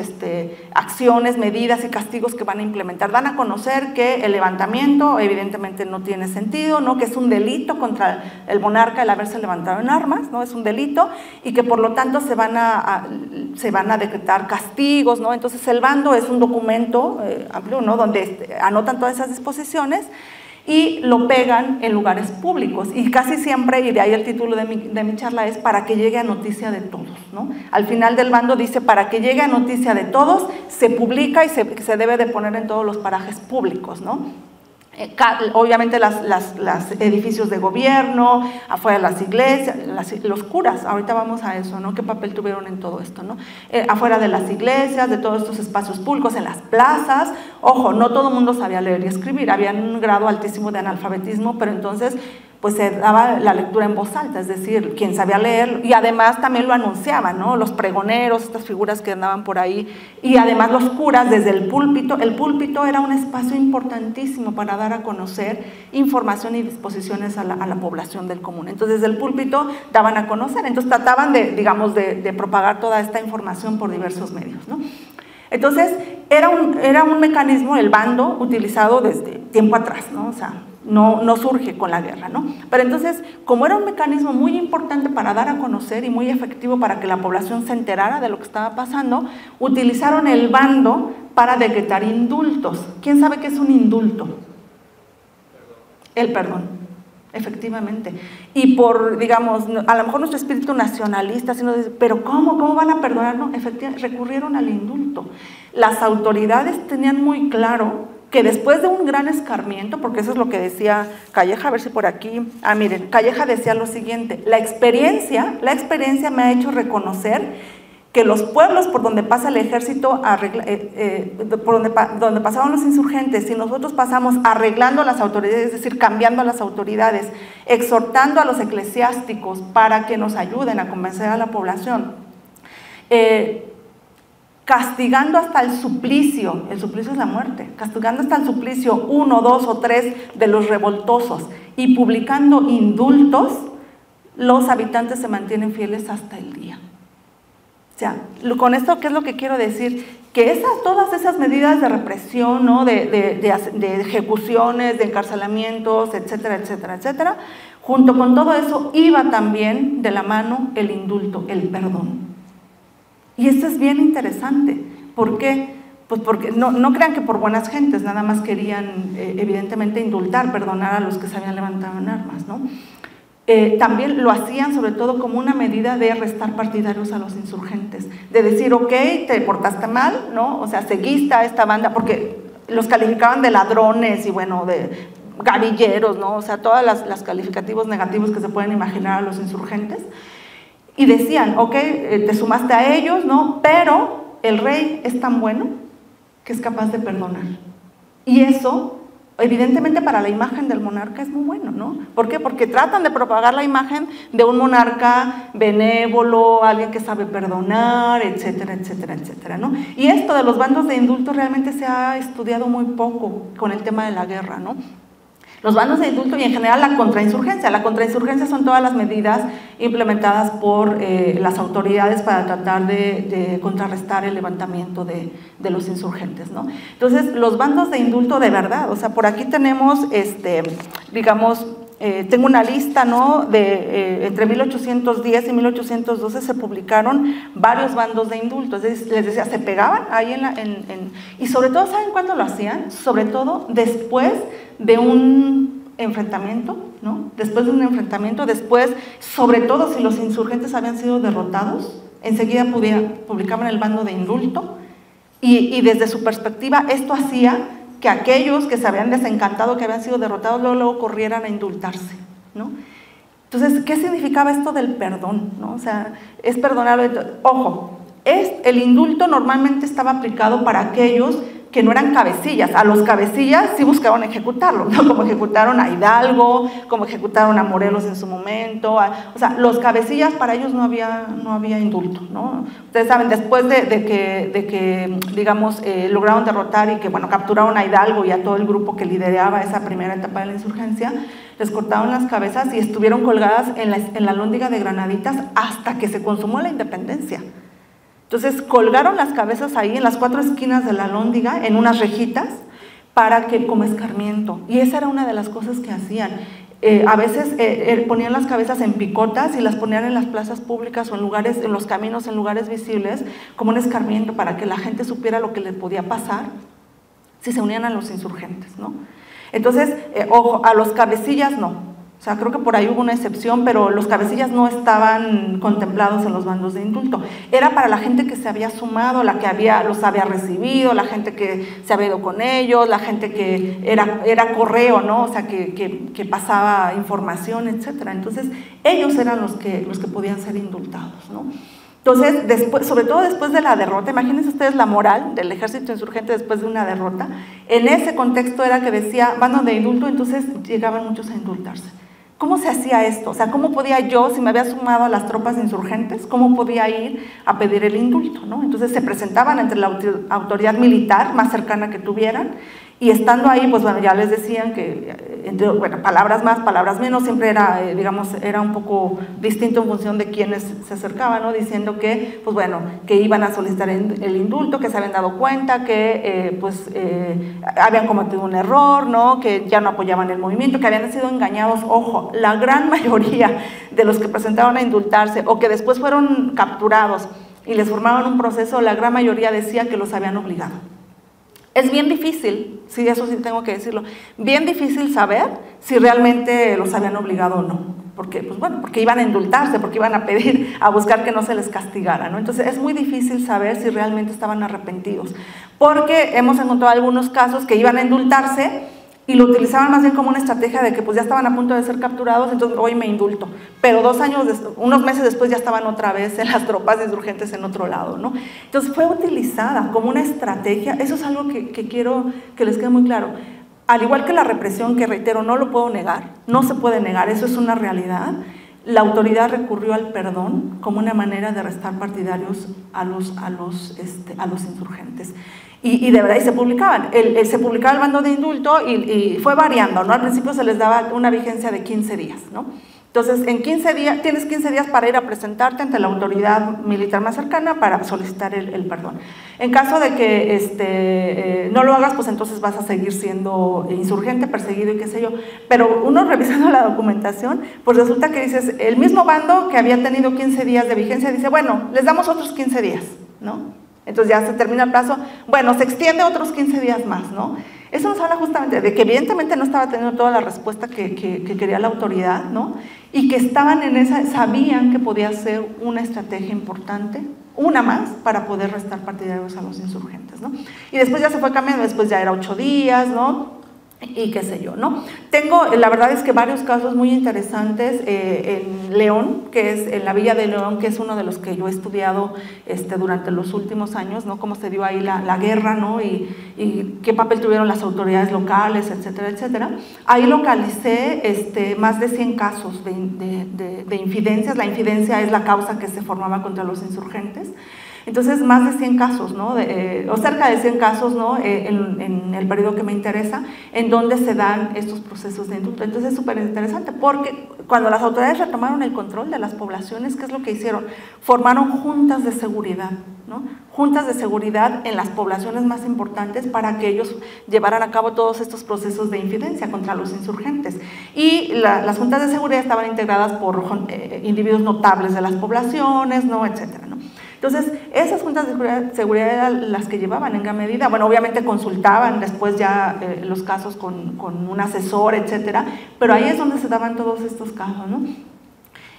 [SPEAKER 2] acciones, medidas y castigos que van a implementar. Dan a conocer que el levantamiento evidentemente no tiene sentido, ¿no? Que es un delito contra el monarca el haberse levantado en armas, ¿no? Es un delito, y que por lo tanto se van a decretar castigos, ¿no? Entonces el bando es un documento amplio, ¿no? Donde anotan todas esas disposiciones y lo pegan en lugares públicos, y casi siempre, y de ahí el título de mi charla, es para que llegue a noticia de todos, ¿no? Al final del bando dice, para que llegue a noticia de todos, se publica y se debe de poner en todos los parajes públicos, ¿no? Obviamente los edificios de gobierno, afuera de las iglesias, los curas, ahorita vamos a eso, ¿no? ¿Qué papel tuvieron en todo esto, ¿no? Afuera de las iglesias, de todos estos espacios públicos, en las plazas. Ojo, no todo el mundo sabía leer y escribir, había un grado altísimo de analfabetismo, pero entonces pues se daba la lectura en voz alta, es decir, quien sabía leer, y además también lo anunciaban, ¿no? Los pregoneros, estas figuras que andaban por ahí, y además los curas desde el púlpito era un espacio importantísimo para dar a conocer información y disposiciones a la población del común. Entonces desde el púlpito daban a conocer, entonces trataban de propagar toda esta información por diversos medios, ¿no? Entonces era un mecanismo, el bando, utilizado desde tiempo atrás, ¿no? O sea, no surge con la guerra, ¿no? Pero entonces, como era un mecanismo muy importante para dar a conocer y muy efectivo para que la población se enterara de lo que estaba pasando, utilizaron el bando para decretar indultos. ¿Quién sabe qué es un indulto? El perdón, efectivamente. Y por, digamos, a lo mejor nuestro espíritu nacionalista, sino pero ¿cómo van a perdonar? No, efectivamente, recurrieron al indulto. Las autoridades tenían muy claro que después de un gran escarmiento, porque eso es lo que decía Calleja, a ver si por aquí, miren, Calleja decía lo siguiente: la experiencia me ha hecho reconocer que los pueblos por donde pasa el ejército, donde pasaban los insurgentes, si nosotros pasamos arreglando a las autoridades, es decir, cambiando a las autoridades, exhortando a los eclesiásticos para que nos ayuden a convencer a la población, castigando hasta el suplicio es la muerte, castigando hasta el suplicio 1, 2 o 3 de los revoltosos y publicando indultos, los habitantes se mantienen fieles hasta el día. O sea, con esto, ¿qué es lo que quiero decir? Que todas esas medidas de represión, ¿no? de ejecuciones, de encarcelamientos, etcétera, etcétera, etcétera, junto con todo eso iba también de la mano el indulto, el perdón. Y esto es bien interesante. ¿Por qué? Pues porque no crean que por buenas gentes, nada más querían evidentemente indultar, perdonar a los que se habían levantado en armas, ¿no? También lo hacían sobre todo como una medida de restar partidarios a los insurgentes, de decir, ok, te portaste mal, ¿no? O sea, seguiste a esta banda, porque los calificaban de ladrones y bueno, de gavilleros, ¿no? O sea, todos los calificativos negativos que se pueden imaginar a los insurgentes, y decían, ok, te sumaste a ellos, ¿no? Pero el rey es tan bueno que es capaz de perdonar. Y eso, evidentemente para la imagen del monarca es muy bueno, ¿no? ¿Por qué? Porque tratan de propagar la imagen de un monarca benévolo, alguien que sabe perdonar, etcétera, etcétera, etcétera, ¿no? Y esto de los bandos de indulto realmente se ha estudiado muy poco con el tema de la guerra, ¿no? Los bandos de indulto y en general la contrainsurgencia. La contrainsurgencia son todas las medidas implementadas por las autoridades para tratar de contrarrestar el levantamiento de los insurgentes, ¿no? Entonces, los bandos de indulto de verdad, o sea, por aquí tenemos, digamos, tengo una lista, ¿no? Entre 1810 y 1812 se publicaron varios bandos de indulto. Les decía, se pegaban ahí y sobre todo, ¿saben cuándo lo hacían? Sobre todo después de un enfrentamiento, ¿no? Después de un enfrentamiento, después, sobre todo si los insurgentes habían sido derrotados, enseguida publicaban el bando de indulto y desde su perspectiva esto hacía que aquellos que se habían desencantado, que habían sido derrotados, luego corrieran a indultarse, ¿no? Entonces, ¿qué significaba esto del perdón, ¿no? O sea, es perdonar. Ojo, el indulto normalmente estaba aplicado para aquellos que no eran cabecillas. A los cabecillas sí buscaron ejecutarlos, ¿no? Como ejecutaron a Hidalgo, como ejecutaron a Morelos en su momento. O sea, los cabecillas para ellos no había indulto, ¿no? Ustedes saben, después de que digamos, lograron derrotar y que, bueno, capturaron a Hidalgo y a todo el grupo que lideraba esa primera etapa de la insurgencia, les cortaron las cabezas y estuvieron colgadas en la Alhóndiga de Granaditas hasta que se consumó la independencia. Entonces colgaron las cabezas ahí en las 4 esquinas de la Alhóndiga, en unas rejitas, como escarmiento. Y esa era una de las cosas que hacían. A veces ponían las cabezas en picotas y las ponían en las plazas públicas o en los caminos, en lugares visibles, como un escarmiento para que la gente supiera lo que le podía pasar si se unían a los insurgentes, ¿no? Entonces, ojo, a los cabecillas no. O sea, creo que por ahí hubo una excepción, pero los cabecillas no estaban contemplados en los bandos de indulto. Era para la gente que se había sumado, la que los había recibido, la gente que se había ido con ellos, la gente que era correo, ¿no? O sea, que pasaba información, etcétera. Entonces, ellos eran los que podían ser indultados, ¿no? Entonces, sobre todo después de la derrota, imagínense ustedes la moral del ejército insurgente después de una derrota. En ese contexto era que decía, bando de indulto, entonces llegaban muchos a indultarse. ¿Cómo se hacía esto? O sea, ¿cómo podía yo, si me había sumado a las tropas insurgentes, cómo podía ir a pedir el indulto, ¿no? Entonces se presentaban entre la autoridad militar más cercana que tuvieran y estando ahí, pues bueno, ya les decían que, bueno, palabras más, palabras menos, siempre era, digamos, era un poco distinto en función de quienes se acercaban, ¿no? Diciendo que, pues bueno, que iban a solicitar el indulto, que se habían dado cuenta, que, habían cometido un error, ¿no? Que ya no apoyaban el movimiento, que habían sido engañados. Ojo, la gran mayoría de los que presentaron a indultarse o que después fueron capturados y les formaron un proceso, la gran mayoría decía que los habían obligado. Es bien difícil, sí, eso sí tengo que decirlo, bien difícil saber si realmente los habían obligado o no, porque, pues bueno, porque iban a indultarse, porque iban a pedir, a buscar que no se les castigara, ¿no? Entonces es muy difícil saber si realmente estaban arrepentidos, porque hemos encontrado algunos casos que iban a indultarse y lo utilizaban más bien como una estrategia de que pues ya estaban a punto de ser capturados, entonces hoy me indulto, pero unos meses después ya estaban otra vez en las tropas insurgentes en otro lado, ¿no? Entonces fue utilizada como una estrategia. Eso es algo que quiero que les quede muy claro. Al igual que la represión, que reitero, no lo puedo negar, no se puede negar, eso es una realidad. La autoridad recurrió al perdón como una manera de restar partidarios a los insurgentes. Y de verdad, y se publicaban. Se publicaba el bando de indulto y fue variando, ¿no? Al principio se les daba una vigencia de 15 días, ¿no? Entonces, en 15 días, tienes 15 días para ir a presentarte ante la autoridad militar más cercana para solicitar el perdón. En caso de que no lo hagas, pues entonces vas a seguir siendo insurgente, perseguido y qué sé yo. Pero uno revisando la documentación, pues resulta que dices, el mismo bando que había tenido 15 días de vigencia dice, bueno, les damos otros 15 días, ¿no? Entonces ya se termina el plazo, bueno, se extiende otros 15 días más, ¿no? Eso nos habla justamente de que evidentemente no estaba teniendo toda la respuesta que quería la autoridad, ¿no? Y que estaban en esa, sabían que podía ser una estrategia importante, una más, para poder restar partidarios a los insurgentes, ¿no? Y después ya se fue cambiando, después ya era 8 días, ¿no? Y qué sé yo, ¿no? Tengo, la verdad es que varios casos muy interesantes en León, que es en la Villa de León, que es uno de los que yo he estudiado durante los últimos años, ¿no? Cómo se dio ahí la guerra, ¿no? Y qué papel tuvieron las autoridades locales, etcétera, etcétera. Ahí localicé más de 100 casos de infidencias. La infidencia es la causa que se formaba contra los insurgentes. Entonces, más de 100 casos, ¿no? O cerca de 100 casos, ¿no? En el periodo que me interesa, en donde se dan estos procesos de indulto. Entonces, es súper interesante, porque cuando las autoridades retomaron el control de las poblaciones, ¿qué es lo que hicieron? Formaron juntas de seguridad, ¿no? Juntas de seguridad en las poblaciones más importantes para que ellos llevaran a cabo todos estos procesos de infidencia contra los insurgentes. Y las juntas de seguridad estaban integradas por individuos notables de las poblaciones, ¿no? Etcétera, ¿no? Entonces, esas juntas de seguridad eran las que llevaban en gran medida, bueno, obviamente consultaban después ya los casos con un asesor, etcétera, pero ahí es donde se daban todos estos casos, ¿no?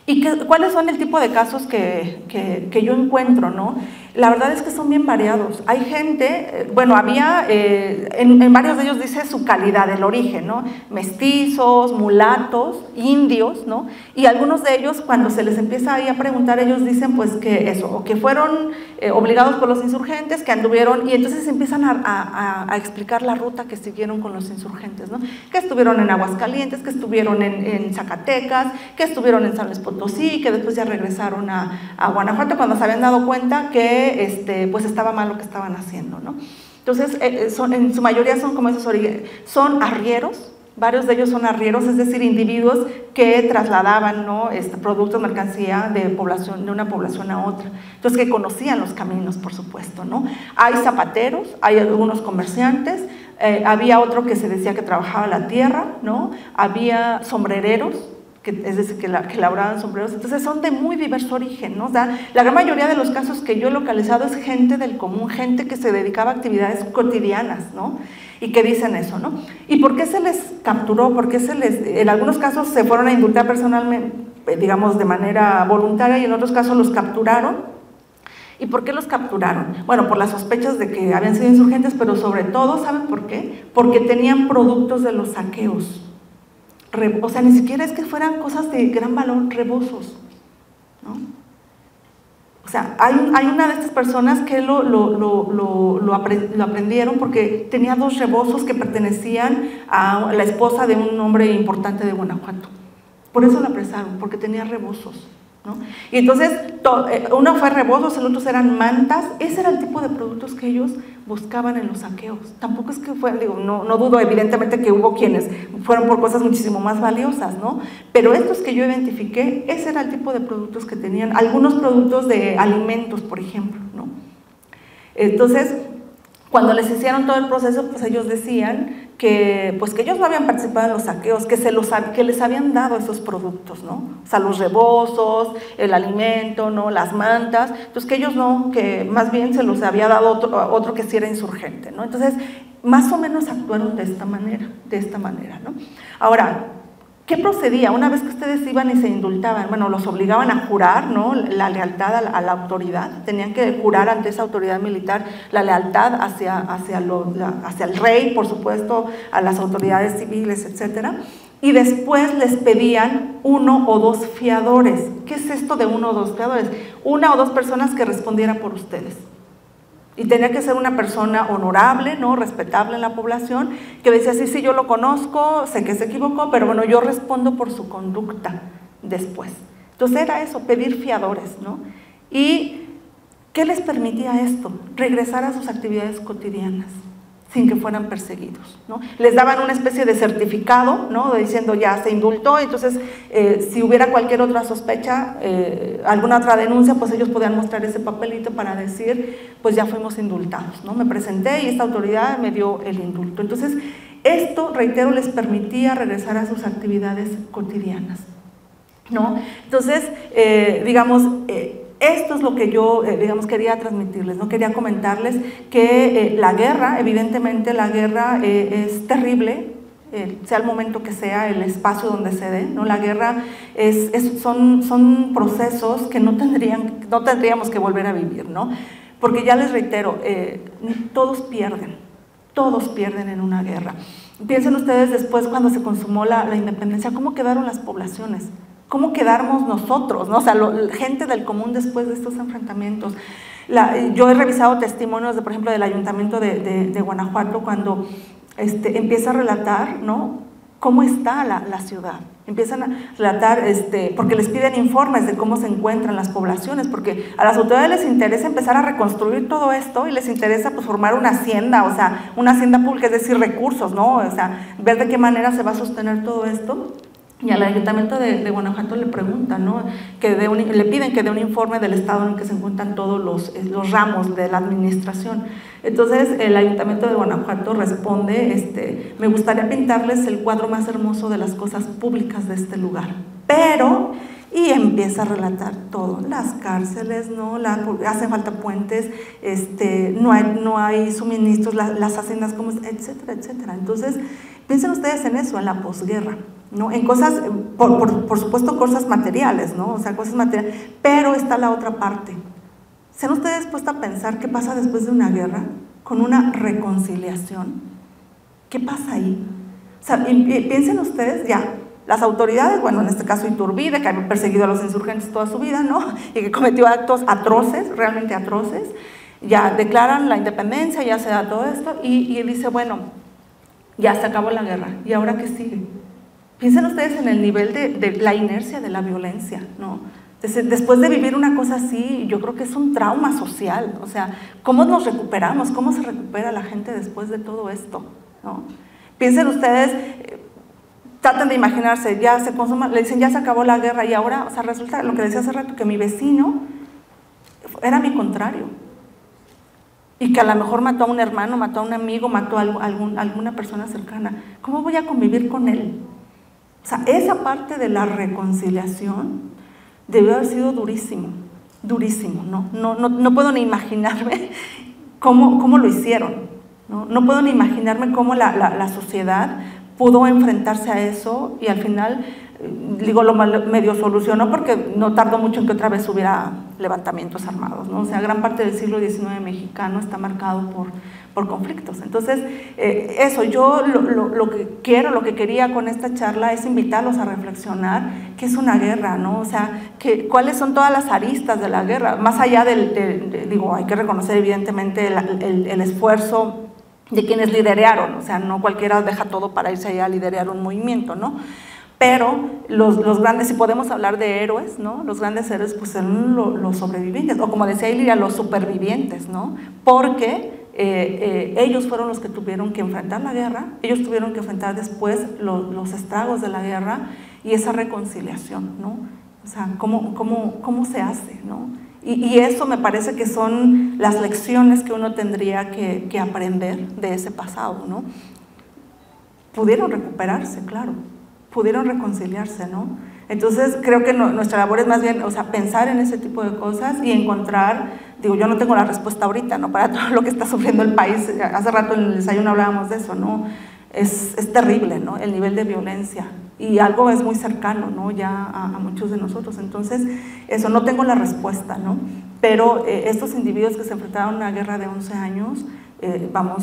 [SPEAKER 2] ¿Y cuáles son el tipo de casos que yo encuentro, no? La verdad es que son bien variados. Hay gente, bueno, había, en varios de ellos dice su calidad, el origen, ¿no? Mestizos, mulatos, indios, ¿no? Y algunos de ellos, cuando se les empieza ahí a preguntar, ellos dicen pues que eso, o que fueron obligados por los insurgentes, que anduvieron, y entonces empiezan a explicar la ruta que siguieron con los insurgentes, ¿no? Que estuvieron en Aguascalientes, que estuvieron en Zacatecas, que estuvieron en San Luis Potosí, que después ya regresaron a Guanajuato cuando se habían dado cuenta que pues estaba mal lo que estaban haciendo, ¿no? Entonces, en su mayoría son como esos orígenes, son arrieros, varios de ellos son arrieros, es decir, individuos que trasladaban, ¿no? Productos, mercancía de una población a otra, entonces que conocían los caminos, por supuesto, ¿no? Hay zapateros, hay algunos comerciantes, había otro que se decía que trabajaba la tierra, ¿no? Había sombrereros, es decir, que labraban sombreros, entonces son de muy diverso origen, ¿no? O sea, la gran mayoría de los casos que yo he localizado es gente del común, gente que se dedicaba a actividades cotidianas, ¿no? Y que dicen eso, ¿no? ¿Y por qué se les capturó? ¿Por qué en algunos casos se fueron a indultar personalmente, digamos, de manera voluntaria, y en otros casos los capturaron? ¿Y por qué los capturaron? Bueno, por las sospechas de que habían sido insurgentes, pero sobre todo, ¿saben por qué? Porque tenían productos de los saqueos. O sea, ni siquiera es que fueran cosas de gran valor, rebozos, ¿no? O sea, hay una de estas personas que lo aprendieron porque tenía 2 rebozos que pertenecían a la esposa de un hombre importante de Guanajuato. Por eso la apresaron, porque tenía rebozos, ¿no? Y entonces, uno fue rebozos, el otro eran mantas. Ese era el tipo de productos que ellos buscaban en los saqueos. Tampoco es que fue, digo, no dudo evidentemente que hubo quienes fueron por cosas muchísimo más valiosas, ¿no? Pero estos que yo identifiqué, ese era el tipo de productos que tenían. Algunos productos de alimentos, por ejemplo, ¿no? Entonces, cuando les hicieron todo el proceso, pues ellos decían que ellos no habían participado en los saqueos, que les habían dado esos productos, ¿no? O sea, los rebozos, el alimento, ¿no? Las mantas, entonces que ellos no, que más bien se los había dado otro que sí era insurgente, ¿no? Entonces, más o menos actuaron de esta manera, ¿no? Ahora, ¿qué procedía? Una vez que ustedes iban y se indultaban, bueno, los obligaban a jurar, ¿no? La lealtad a la autoridad, tenían que jurar ante esa autoridad militar la lealtad hacia el rey, por supuesto, a las autoridades civiles, etcétera. Y después les pedían 1 o 2 fiadores. ¿Qué es esto de 1 o 2 fiadores? 1 o 2 personas que respondieran por ustedes. Y tenía que ser una persona honorable, ¿no? Respetable en la población, que decía, sí, yo lo conozco, sé que se equivocó, pero bueno, yo respondo por su conducta después. Entonces era eso, pedir fiadores, ¿no? ¿Y qué les permitía esto? Regresar a sus actividades cotidianas, sin que fueran perseguidos, ¿no? Les daban una especie de certificado, ¿no? Diciendo ya se indultó, entonces si hubiera cualquier otra sospecha, alguna otra denuncia, pues ellos podían mostrar ese papelito para decir, pues ya fuimos indultados, ¿no? Me presenté y esta autoridad me dio el indulto. Entonces, esto, reitero, les permitía regresar a sus actividades cotidianas, ¿no? Entonces, digamos, esto es lo que yo, digamos, quería transmitirles, ¿no? Quería comentarles que la guerra, evidentemente la guerra es terrible, sea el momento que sea, el espacio donde se dé, ¿no? La guerra son procesos que no tendríamos que volver a vivir, ¿no? Porque ya les reitero, todos pierden en una guerra. Piensen ustedes después cuando se consumó la independencia, ¿cómo quedaron las poblaciones? ¿Cómo quedamos nosotros, ¿no? O sea, gente del común después de estos enfrentamientos. Yo he revisado testimonios, por ejemplo, del Ayuntamiento de Guanajuato cuando empieza a relatar, ¿no?, cómo está la ciudad. Empiezan a relatar, porque les piden informes de cómo se encuentran las poblaciones, porque a las autoridades les interesa empezar a reconstruir todo esto y les interesa pues formar una hacienda, o sea, una hacienda pública, es decir, recursos, ¿no? O sea, ver de qué manera se va a sostener todo esto. Y al Ayuntamiento de Guanajuato le preguntan, ¿no?, le piden que dé un informe del estado en el que se encuentran todos los ramos de la administración. Entonces el Ayuntamiento de Guanajuato responde, me gustaría pintarles el cuadro más hermoso de las cosas públicas de este lugar, pero, y empieza a relatar todo, las cárceles, ¿no?, hacen falta puentes, no hay suministros, las haciendas, etcétera, etcétera. Entonces, piensen ustedes en eso, en la posguerra, ¿no? En cosas, por supuesto, cosas materiales, ¿no? O sea, cosas materiales, pero está la otra parte. ¿Se han ustedes puesto a pensar qué pasa después de una guerra con una reconciliación? ¿Qué pasa ahí? O sea, piensen ustedes ya, las autoridades, bueno, en este caso Iturbide, que había perseguido a los insurgentes toda su vida, ¿no?, y que cometió actos atroces, realmente atroces, ya declaran la independencia, ya se da todo esto, y él dice, bueno, ya se acabó la guerra, ¿y ahora qué sigue? Piensen ustedes en el nivel de la inercia de la violencia, ¿no? Después de vivir una cosa así, yo creo que es un trauma social, o sea, ¿cómo nos recuperamos? ¿Cómo se recupera la gente después de todo esto, ¿no? Piensen ustedes, traten de imaginarse, ya se consuma, le dicen ya se acabó la guerra y ahora, o sea, resulta lo que decía hace rato, que mi vecino era mi contrario. Y que a lo mejor mató a un hermano, mató a un amigo, mató a alguna persona cercana. ¿Cómo voy a convivir con él? O sea, esa parte de la reconciliación debió haber sido durísimo, durísimo, ¿no? No puedo ni imaginarme cómo lo hicieron, ¿no? No puedo ni imaginarme cómo la sociedad pudo enfrentarse a eso y al final, digo, lo medio solucionó porque no tardó mucho en que otra vez hubiera levantamientos armados, ¿no? O sea, gran parte del siglo XIX mexicano está marcado por conflictos. Entonces, eso, yo lo que quería con esta charla es invitarlos a reflexionar qué es una guerra, ¿no? O sea, cuáles son todas las aristas de la guerra, más allá digo, hay que reconocer evidentemente el esfuerzo de quienes lideraron, o sea, no cualquiera deja todo para irse allá a liderar un movimiento, ¿no? Pero los grandes, si podemos hablar de héroes, ¿no?, los grandes héroes pues son los sobrevivientes, o como decía Ilia, los supervivientes, ¿no? Porque ellos fueron los que tuvieron que enfrentar la guerra, ellos tuvieron que enfrentar después los estragos de la guerra y esa reconciliación, ¿no? O sea, ¿cómo se hace, ¿no? Y eso me parece que son las lecciones que uno tendría que aprender de ese pasado, ¿no? Pudieron recuperarse, claro, pudieron reconciliarse, ¿no? Entonces creo que nuestra labor es más bien, o sea, pensar en ese tipo de cosas y encontrar, digo, yo no tengo la respuesta ahorita, ¿no?, para todo lo que está sufriendo el país. Hace rato en el desayuno hablábamos de eso, ¿no? Es terrible, ¿no?, el nivel de violencia, y algo es muy cercano, ¿no?, ya a muchos de nosotros. Entonces, eso, no tengo la respuesta, ¿no? Pero estos individuos que se enfrentaron a una guerra de 11 años,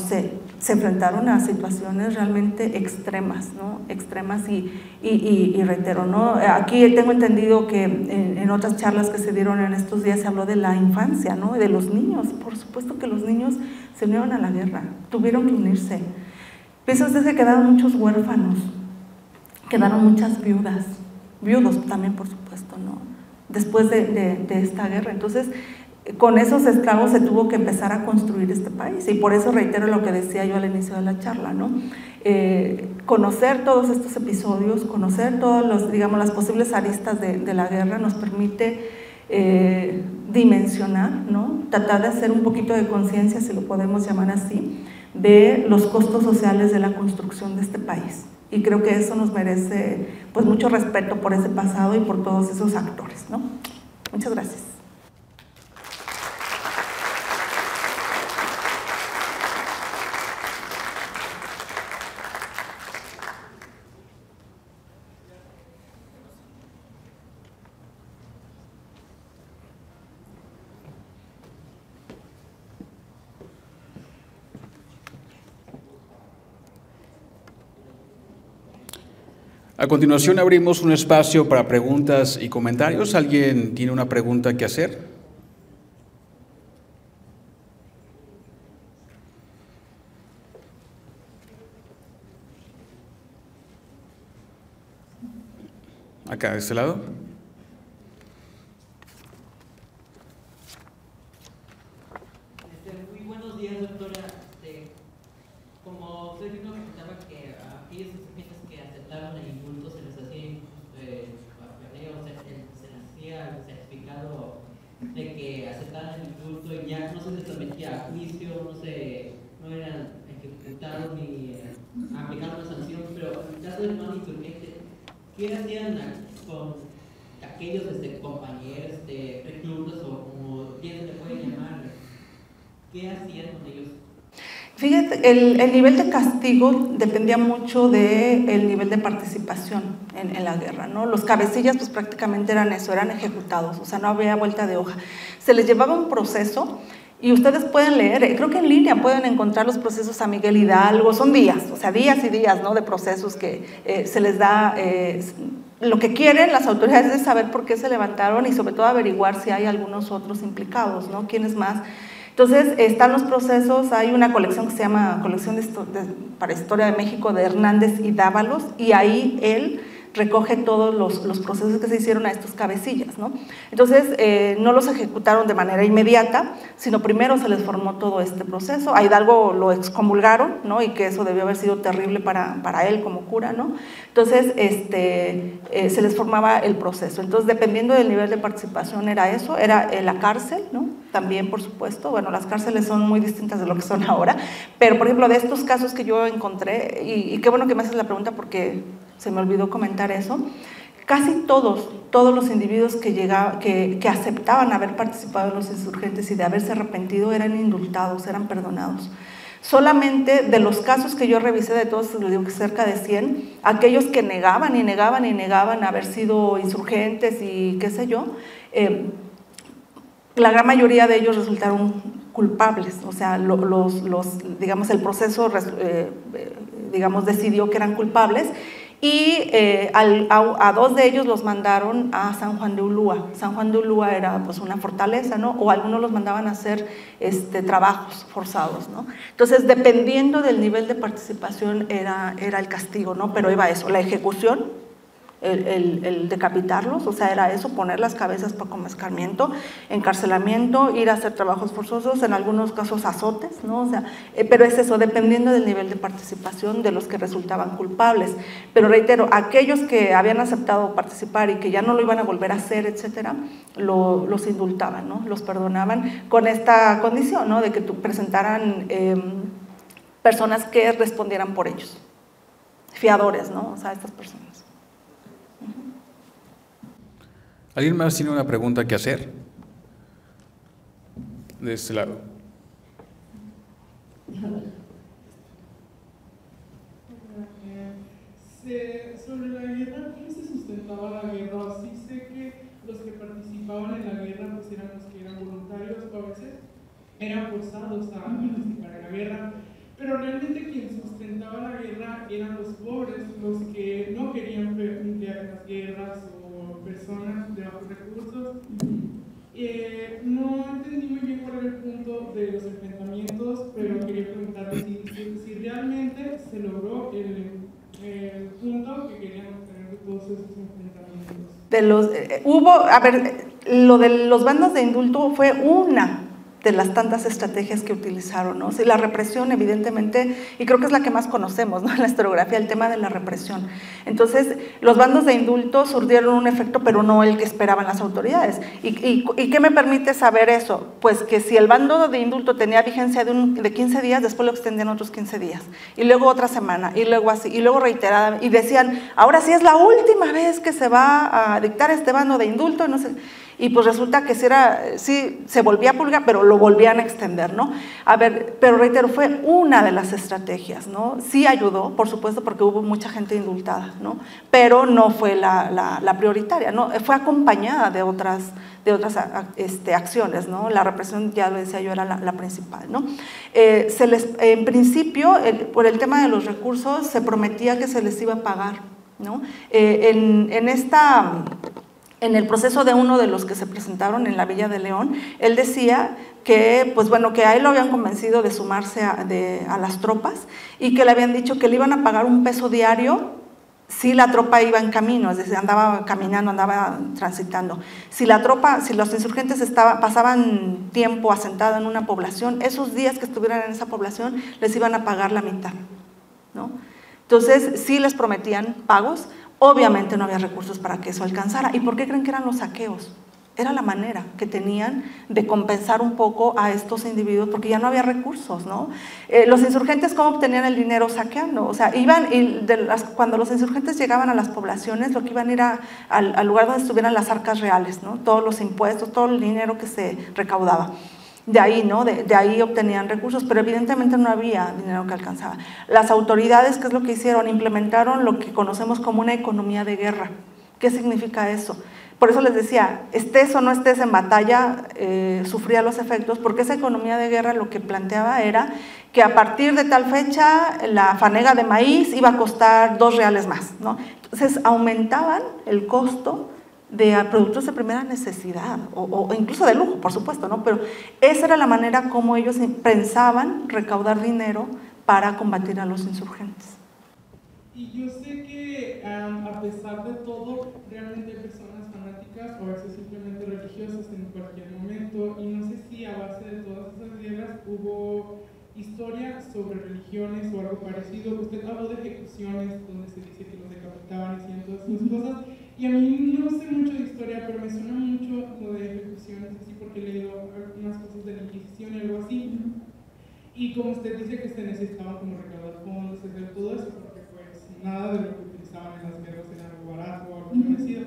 [SPEAKER 2] se enfrentaron a situaciones realmente extremas, ¿no? Extremas y reitero, ¿no? Aquí tengo entendido que en otras charlas que se dieron en estos días se habló de la infancia, ¿no?, de los niños. Por supuesto que los niños se unieron a la guerra, tuvieron que unirse. Piensa usted que quedaron muchos huérfanos, quedaron muchas viudos también, por supuesto, ¿no?, después de esta guerra. Entonces, con esos estragos se tuvo que empezar a construir este país, y por eso reitero lo que decía yo al inicio de la charla, ¿no? Conocer todos estos episodios, conocer todos digamos, las posibles aristas de la guerra nos permite dimensionar, ¿no?, tratar de hacer un poquito de conciencia, si lo podemos llamar así, de los costos sociales de la construcción de este país. Y creo que eso nos merece pues mucho respeto por ese pasado y por todos esos actores, ¿no? Muchas gracias.
[SPEAKER 1] A continuación abrimos un espacio para preguntas y comentarios. ¿Alguien tiene una pregunta que hacer? Acá, de este lado.
[SPEAKER 3] Muy buenos días, doctora. Como usted mismo comentaba que a aquellos sujetos que aceptaron el indulto se les hacía papeleo, se les hacía el certificado de que aceptaran el indulto y ya no se les sometía a juicio, no eran ejecutados ni aplicaron una sanción, pero en el caso del no insurgente, ¿qué hacían con aquellos compañeros, reclusos o como bien se le puede llamar? ¿Qué hacían con ellos?
[SPEAKER 2] Fíjate, el nivel de castigo dependía mucho del nivel de participación en la guerra, ¿no? Los cabecillas pues prácticamente eran eso, eran ejecutados, o sea, no había vuelta de hoja. Se les llevaba un proceso y ustedes pueden leer, creo que en línea pueden encontrar los procesos a Miguel Hidalgo, son días, o sea, días y días, ¿no? De procesos que se les da, lo que quieren las autoridades es saber por qué se levantaron y sobre todo averiguar si hay algunos otros implicados, ¿no? ¿Quiénes más? Entonces, están los procesos, hay una colección que se llama Colección para Historia de México de Hernández y Dávalos, y ahí él recoge todos los procesos que se hicieron a estos cabecillas, ¿no? Entonces, no los ejecutaron de manera inmediata, sino primero se les formó todo este proceso. A Hidalgo lo excomulgaron, ¿no? Y que eso debió haber sido terrible para él como cura, ¿no? Entonces, se les formaba el proceso. Entonces, dependiendo del nivel de participación era eso, era la cárcel, ¿no? También, por supuesto, bueno, las cárceles son muy distintas de lo que son ahora, pero, por ejemplo, de estos casos que yo encontré, y qué bueno que me haces la pregunta porque se me olvidó comentar eso, casi todos los individuos que aceptaban haber participado en los insurgentes y de haberse arrepentido eran indultados, eran perdonados. Solamente de los casos que yo revisé, de todos, les digo que cerca de 100, aquellos que negaban y negaban y negaban haber sido insurgentes y qué sé yo, la gran mayoría de ellos resultaron culpables, o sea, digamos, el proceso digamos, decidió que eran culpables, y a 2 de ellos los mandaron a San Juan de Ulúa. San Juan de Ulúa era pues una fortaleza, ¿no? O algunos los mandaban a hacer trabajos forzados, ¿no? Entonces, dependiendo del nivel de participación era el castigo, ¿no? Pero iba eso, la ejecución, el decapitarlos, o sea, era eso, poner las cabezas como escarmiento, encarcelamiento, ir a hacer trabajos forzosos, en algunos casos azotes, ¿no? O sea, pero es eso, dependiendo del nivel de participación de los que resultaban culpables. Pero reitero, aquellos que habían aceptado participar y que ya no lo iban a volver a hacer, etcétera, los indultaban, ¿no? Los perdonaban con esta condición, ¿no? De que presentaran personas que respondieran por ellos, fiadores, ¿no? O sea, estas personas.
[SPEAKER 1] ¿Alguien más tiene una pregunta que hacer? De este lado.
[SPEAKER 4] Sobre la guerra, ¿cómo se sustentaba la guerra? Sí sé que los que participaban en la guerra pues eran los que eran voluntarios o a veces eran forzados a participar en la guerra, pero realmente quien sustentaba la guerra eran los pobres, los que no querían limpiar las guerras o personas de bajos recursos. No entendí muy bien cuál era el punto de los enfrentamientos, pero quería preguntarle si realmente se logró el punto que querían obtener de todos esos enfrentamientos.
[SPEAKER 2] Lo de los bandos de indulto fue una de las tantas estrategias que utilizaron, ¿no? Sí, la represión, evidentemente, y creo que es la que más conocemos, ¿no? En la historiografía, el tema de la represión. Entonces, los bandos de indulto surtieron un efecto, pero no el que esperaban las autoridades. ¿Y qué me permite saber eso? Pues que si el bando de indulto tenía vigencia de 15 días, después lo extendían otros 15 días, y luego otra semana, y luego así, y luego reiterada, y decían, ahora sí es la última vez que se va a dictar este bando de indulto, no sé. Y pues resulta que sí se volvía a pulgar, pero lo volvían a extender, ¿no? A ver, pero reitero, fue una de las estrategias, ¿no? Sí ayudó, por supuesto, porque hubo mucha gente indultada, ¿no? Pero no fue la prioritaria, ¿no? Fue acompañada de otras acciones, ¿no? La represión, ya lo decía yo, era la principal, ¿no? En principio, por el tema de los recursos, se prometía que se les iba a pagar ¿no? En el proceso de uno de los que se presentaron en la Villa de León, él decía que, pues bueno, que a él lo habían convencido de sumarse a las tropas y que le habían dicho que le iban a pagar $1 diario si la tropa iba en camino, es decir, andaba caminando, andaba transitando. Si los insurgentes pasaban tiempo asentados en una población, esos días que estuvieran en esa población les iban a pagar la mitad, ¿no? Entonces, sí les prometían pagos. Obviamente no había recursos para que eso alcanzara. ¿Y por qué creen que eran los saqueos? Era la manera que tenían de compensar un poco a estos individuos, porque ya no había recursos, ¿no? Los insurgentes, ¿cómo obtenían el dinero? Saqueando. O sea, cuando los insurgentes llegaban a las poblaciones, lo que iban era al lugar donde estuvieran las arcas reales, ¿no? Todos los impuestos, todo el dinero que se recaudaba. De ahí, ¿no? De ahí obtenían recursos, pero evidentemente no había dinero que alcanzaba. Las autoridades, ¿qué es lo que hicieron? Implementaron lo que conocemos como una economía de guerra. ¿Qué significa eso? Por eso les decía, estés o no estés en batalla, sufría los efectos, porque esa economía de guerra lo que planteaba era que a partir de tal fecha la fanega de maíz iba a costar $2 más, ¿no? Entonces aumentaban el costo de productos de primera necesidad, o incluso de lujo, por supuesto, ¿no? Pero esa era la manera como ellos pensaban recaudar dinero para combatir a los insurgentes.
[SPEAKER 4] Y yo sé que a pesar de todo, realmente hay personas fanáticas o a veces simplemente religiosas en cualquier momento, y no sé si a base de todas esas guerras hubo historia sobre religiones o algo parecido. Usted habló de ejecuciones donde se dice que los decapitaban y hacían todas esas cosas, y a mí no sé mucho de historia, pero me suena mucho lo de ejecuciones, así porque he leído algunas cosas de la Inquisición y algo así. Y como usted dice que se necesitaban como recaudar fondos, etcétera, todo eso, porque pues nada de lo que utilizaban en las guerras era algo barato o algo parecido.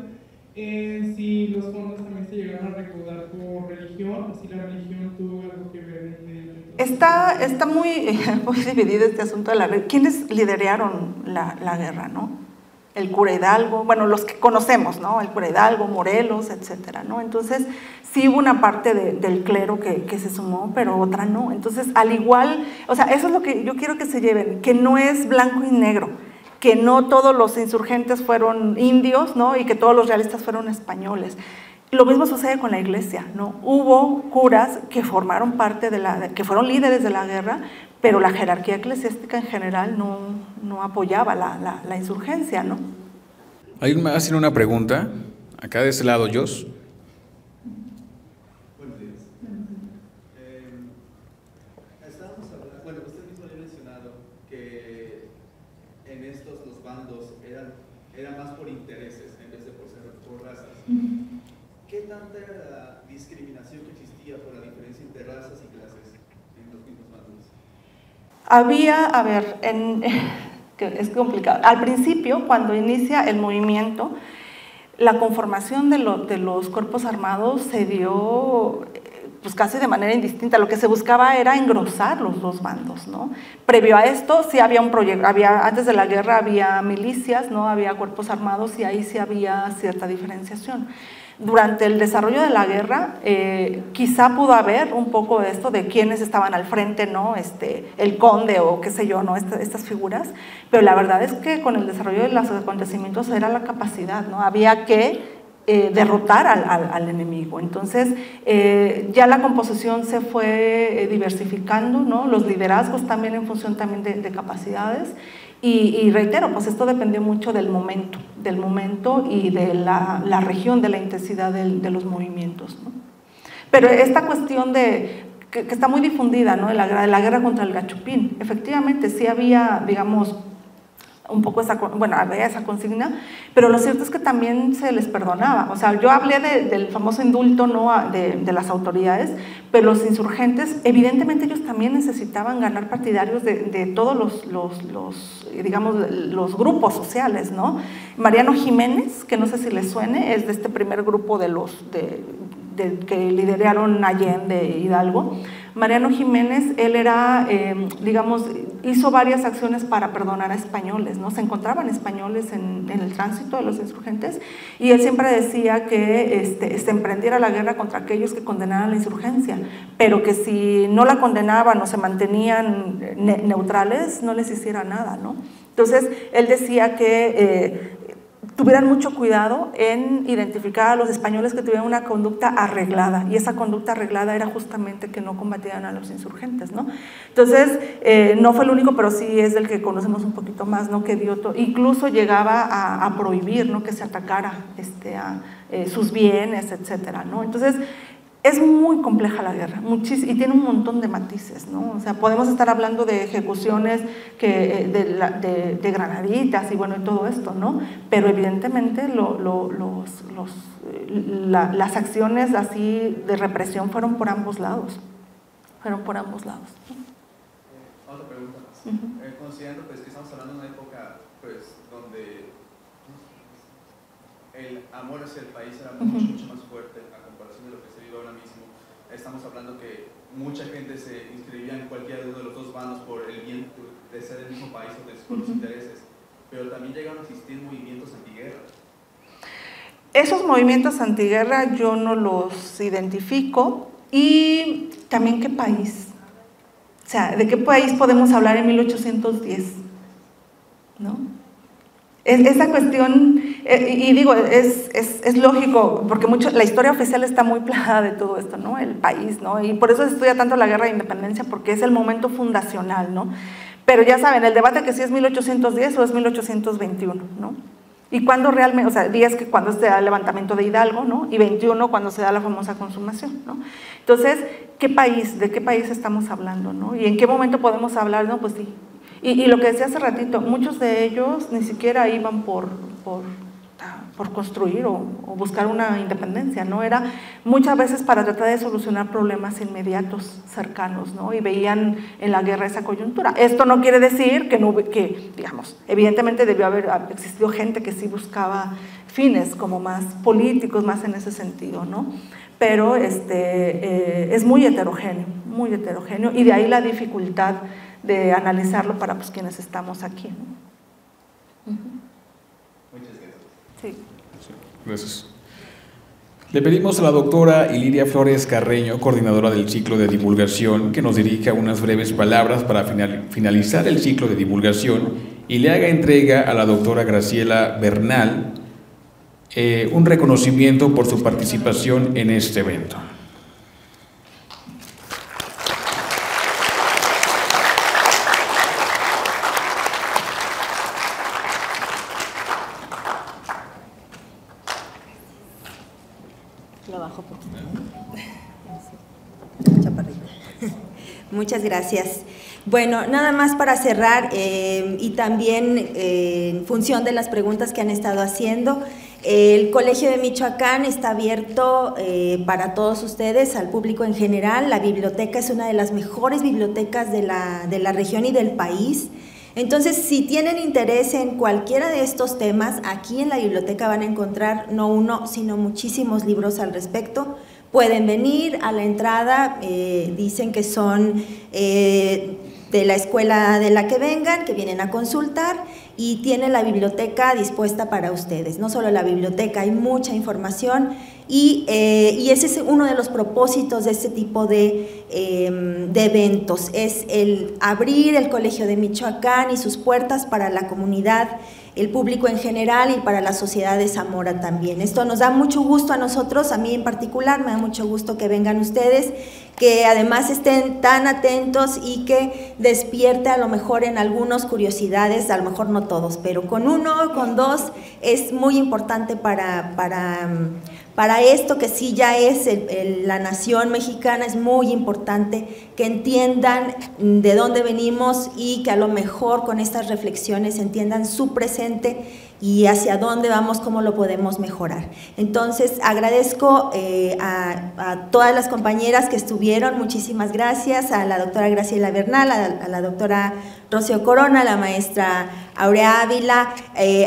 [SPEAKER 4] Si los fondos también se llegaron a recaudar por religión, o si la religión tuvo algo que ver en medio de todo.
[SPEAKER 2] Está muy, muy dividido este asunto de la guerra. ¿Quiénes lideraron la guerra, no? El cura Hidalgo, bueno, los que conocemos, ¿no? El cura Hidalgo, Morelos, etcétera, ¿no? Entonces, sí hubo una parte del clero que se sumó, pero otra no. Entonces, al igual, o sea, eso es lo que yo quiero que se lleven, que no es blanco y negro, que no todos los insurgentes fueron indios, ¿no? Y que todos los realistas fueron españoles. Lo mismo sucede con la iglesia, ¿no? Hubo curas que formaron parte que fueron líderes de la guerra, pero la jerarquía eclesiástica en general no apoyaba la insurgencia, ¿no?
[SPEAKER 1] ¿Alguien más tiene una pregunta? Acá de este lado, Jos.
[SPEAKER 5] Buenos días. Estábamos hablando, bueno, usted mismo había mencionado que en estos los bandos eran más por intereses en vez de por razas. ¿Qué tanta discriminación que existía por la diferencia entre razas y clases en los mismos bandos?
[SPEAKER 2] Había, a ver, que es complicado. Al principio, cuando inicia el movimiento, la conformación de los cuerpos armados se dio pues casi de manera indistinta. Lo que se buscaba era engrosar los dos bandos, ¿no? Previo a esto sí había un proyecto, antes de la guerra había milicias, ¿no? Había cuerpos armados y ahí sí había cierta diferenciación. Durante el desarrollo de la guerra, quizá pudo haber un poco de esto de quiénes estaban al frente, ¿no? El conde o qué sé yo, ¿no? Estas figuras, pero la verdad es que con el desarrollo de los acontecimientos era la capacidad, ¿no? Había que derrotar al enemigo. Entonces, ya la composición se fue diversificando, ¿no? Los liderazgos también en función también de capacidades. Y reitero, pues esto dependió mucho del momento y de la región, de la intensidad de los movimientos, ¿no? Pero esta cuestión que está muy difundida, ¿no? de la guerra contra el gachupín, efectivamente sí había, digamos, un poco había esa consigna, pero lo cierto es que también se les perdonaba. O sea, yo hablé del famoso indulto, ¿no? de las autoridades, pero los insurgentes, evidentemente ellos también necesitaban ganar partidarios de todos los grupos sociales, ¿no? Mariano Jiménez, que no sé si les suene, es de este primer grupo que lideraron Allende e Hidalgo. Mariano Jiménez, él era, hizo varias acciones para perdonar a españoles, ¿no? Se encontraban españoles en el tránsito de los insurgentes y él siempre decía que se emprendiera la guerra contra aquellos que condenaran la insurgencia, pero que si no la condenaban o se mantenían neutrales, no les hiciera nada, ¿no? Entonces, él decía que tuvieran mucho cuidado en identificar a los españoles que tuvieran una conducta arreglada, y esa conducta arreglada era justamente que no combatían a los insurgentes, ¿no? Entonces, no fue el único, pero sí es del que conocemos un poquito más, ¿no? Que dio incluso llegaba a prohibir, ¿no? Que se atacara a sus bienes, etcétera, ¿no? Entonces, es muy compleja la guerra, y tiene un montón de matices, ¿no? O sea, podemos estar hablando de ejecuciones de granaditas y bueno, y todo esto, ¿no? Pero evidentemente las acciones así de represión fueron por ambos lados, Otra pregunta más.
[SPEAKER 5] Considerando pues, que estamos hablando de una época pues, donde el amor hacia el país era mucho más fuerte a comparación de lo que se vive ahora mismo. Estamos hablando que mucha gente se inscribía en cualquiera de uno de los dos bandos por el bien de ser del mismo país o por los intereses, pero también llegaron a existir movimientos antiguerra.
[SPEAKER 2] Esos movimientos antiguerra yo no los identifico, y también qué país, o sea, ¿de qué país podemos hablar en 1810? ¿No? Esa cuestión, y digo, es lógico, porque la historia oficial está muy plagada de todo esto, ¿no? El país, ¿no? Y por eso se estudia tanto la guerra de independencia, porque es el momento fundacional, ¿no? Pero ya saben, el debate que si es 1810 o es 1821, ¿no? Y cuando realmente, o sea, 10 que cuando se da el levantamiento de Hidalgo, ¿no? Y 21 cuando se da la famosa consumación, ¿no? Entonces, ¿qué país? ¿De qué país estamos hablando, no? ¿Y en qué momento podemos hablar? No, pues sí. Y lo que decía hace ratito, muchos de ellos ni siquiera iban por construir o buscar una independencia, ¿no? Era muchas veces para tratar de solucionar problemas inmediatos, cercanos, ¿no? Y veían en la guerra esa coyuntura. Esto no quiere decir que digamos, evidentemente debió haber existido gente que sí buscaba fines como más políticos, más en ese sentido, ¿no? Pero es muy heterogéneo, y de ahí la dificultad de analizarlo para pues, quienes estamos aquí, ¿no?
[SPEAKER 5] Muchas gracias.
[SPEAKER 2] Sí.
[SPEAKER 1] Gracias. Le pedimos a la doctora Iliria Flores Carreño, coordinadora del ciclo de divulgación, que nos dirija unas breves palabras para finalizar el ciclo de divulgación y le haga entrega a la doctora Graciela Bernal un reconocimiento por su participación en este evento.
[SPEAKER 6] Lo bajo poquito. Chaparrita. Muchas gracias. Bueno, nada más para cerrar y también en función de las preguntas que han estado haciendo, el Colegio de Michoacán está abierto para todos ustedes, al público en general. La biblioteca es una de las mejores bibliotecas de la región y del país. Entonces, si tienen interés en cualquiera de estos temas, aquí en la biblioteca van a encontrar no uno, sino muchísimos libros al respecto. Pueden venir a la entrada, dicen que son de la escuela de la que vengan, que vienen a consultar, y tiene la biblioteca dispuesta para ustedes. No solo la biblioteca, hay mucha información y ese es uno de los propósitos de este tipo de eventos, es el abrir el Colegio de Michoacán y sus puertas para la comunidad, el público en general y para la sociedad de Zamora también. Esto nos da mucho gusto a nosotros, a mí en particular, me da mucho gusto que vengan ustedes, que además estén tan atentos y que despierte a lo mejor en algunos curiosidades, a lo mejor no todos, pero con uno, con dos, es muy importante para esto que sí ya es la nación mexicana, es muy importante que entiendan de dónde venimos y que a lo mejor con estas reflexiones entiendan su presente y hacia dónde vamos, cómo lo podemos mejorar. Entonces, agradezco a todas las compañeras que estuvieron, muchísimas gracias, a la doctora Graciela Bernal, a la doctora Rocío Corona, a la maestra Aurea Ávila,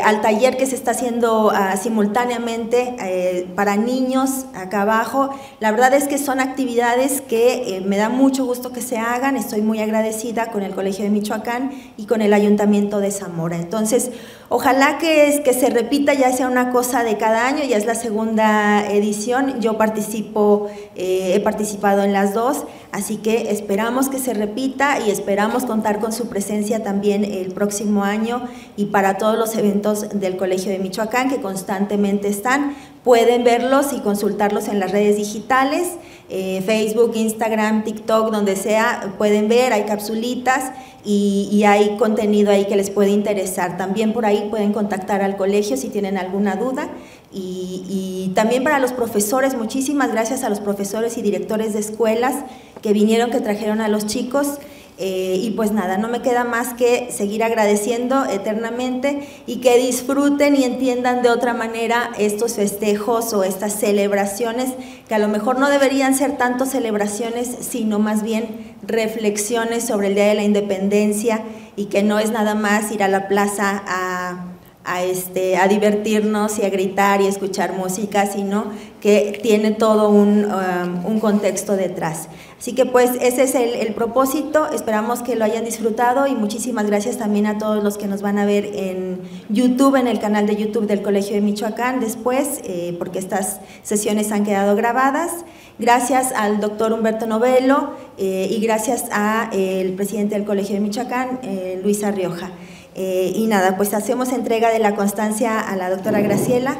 [SPEAKER 6] al taller que se está haciendo simultáneamente para niños acá abajo. La verdad es que son actividades que me da mucho gusto que se hagan, estoy muy agradecida con el Colegio de Michoacán y con el Ayuntamiento de Zamora. Entonces, ojalá que que se repita, ya sea una cosa de cada año, ya es la segunda edición, yo he participado en las dos, así que esperamos que se repita y esperamos contar con su presencia también el próximo año y para todos los eventos del Colegio de Michoacán que constantemente están. Pueden verlos y consultarlos en las redes digitales, Facebook, Instagram, TikTok, donde sea, pueden ver, hay capsulitas y hay contenido ahí que les puede interesar. También por ahí pueden contactar al colegio si tienen alguna duda. Y también para los profesores, muchísimas gracias a los profesores y directores de escuelas que vinieron, que trajeron a los chicos. Y pues nada, no me queda más que seguir agradeciendo eternamente y que disfruten y entiendan de otra manera estos festejos o estas celebraciones que a lo mejor no deberían ser tanto celebraciones, sino más bien reflexiones sobre el Día de la Independencia y que no es nada más ir a la plaza a divertirnos y a gritar y a escuchar música, sino que tiene todo un contexto detrás. Así que pues ese es el propósito, esperamos que lo hayan disfrutado y muchísimas gracias también a todos los que nos van a ver en YouTube, en el canal de YouTube del Colegio de Michoacán después, porque estas sesiones han quedado grabadas. Gracias al doctor Humberto Novelo y gracias al presidente del Colegio de Michoacán, Luis Arrioja. Y nada, pues hacemos entrega de la constancia a la doctora Graciela.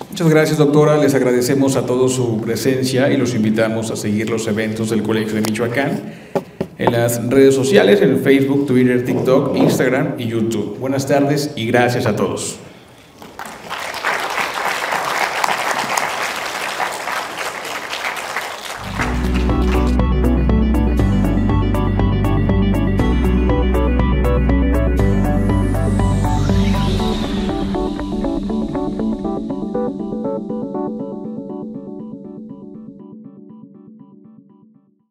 [SPEAKER 1] Muchas gracias, doctora. Les agradecemos a todos su presencia y los invitamos a seguir los eventos del Colegio de Michoacán en las redes sociales, en Facebook, Twitter, TikTok, Instagram y YouTube. Buenas tardes y gracias a todos.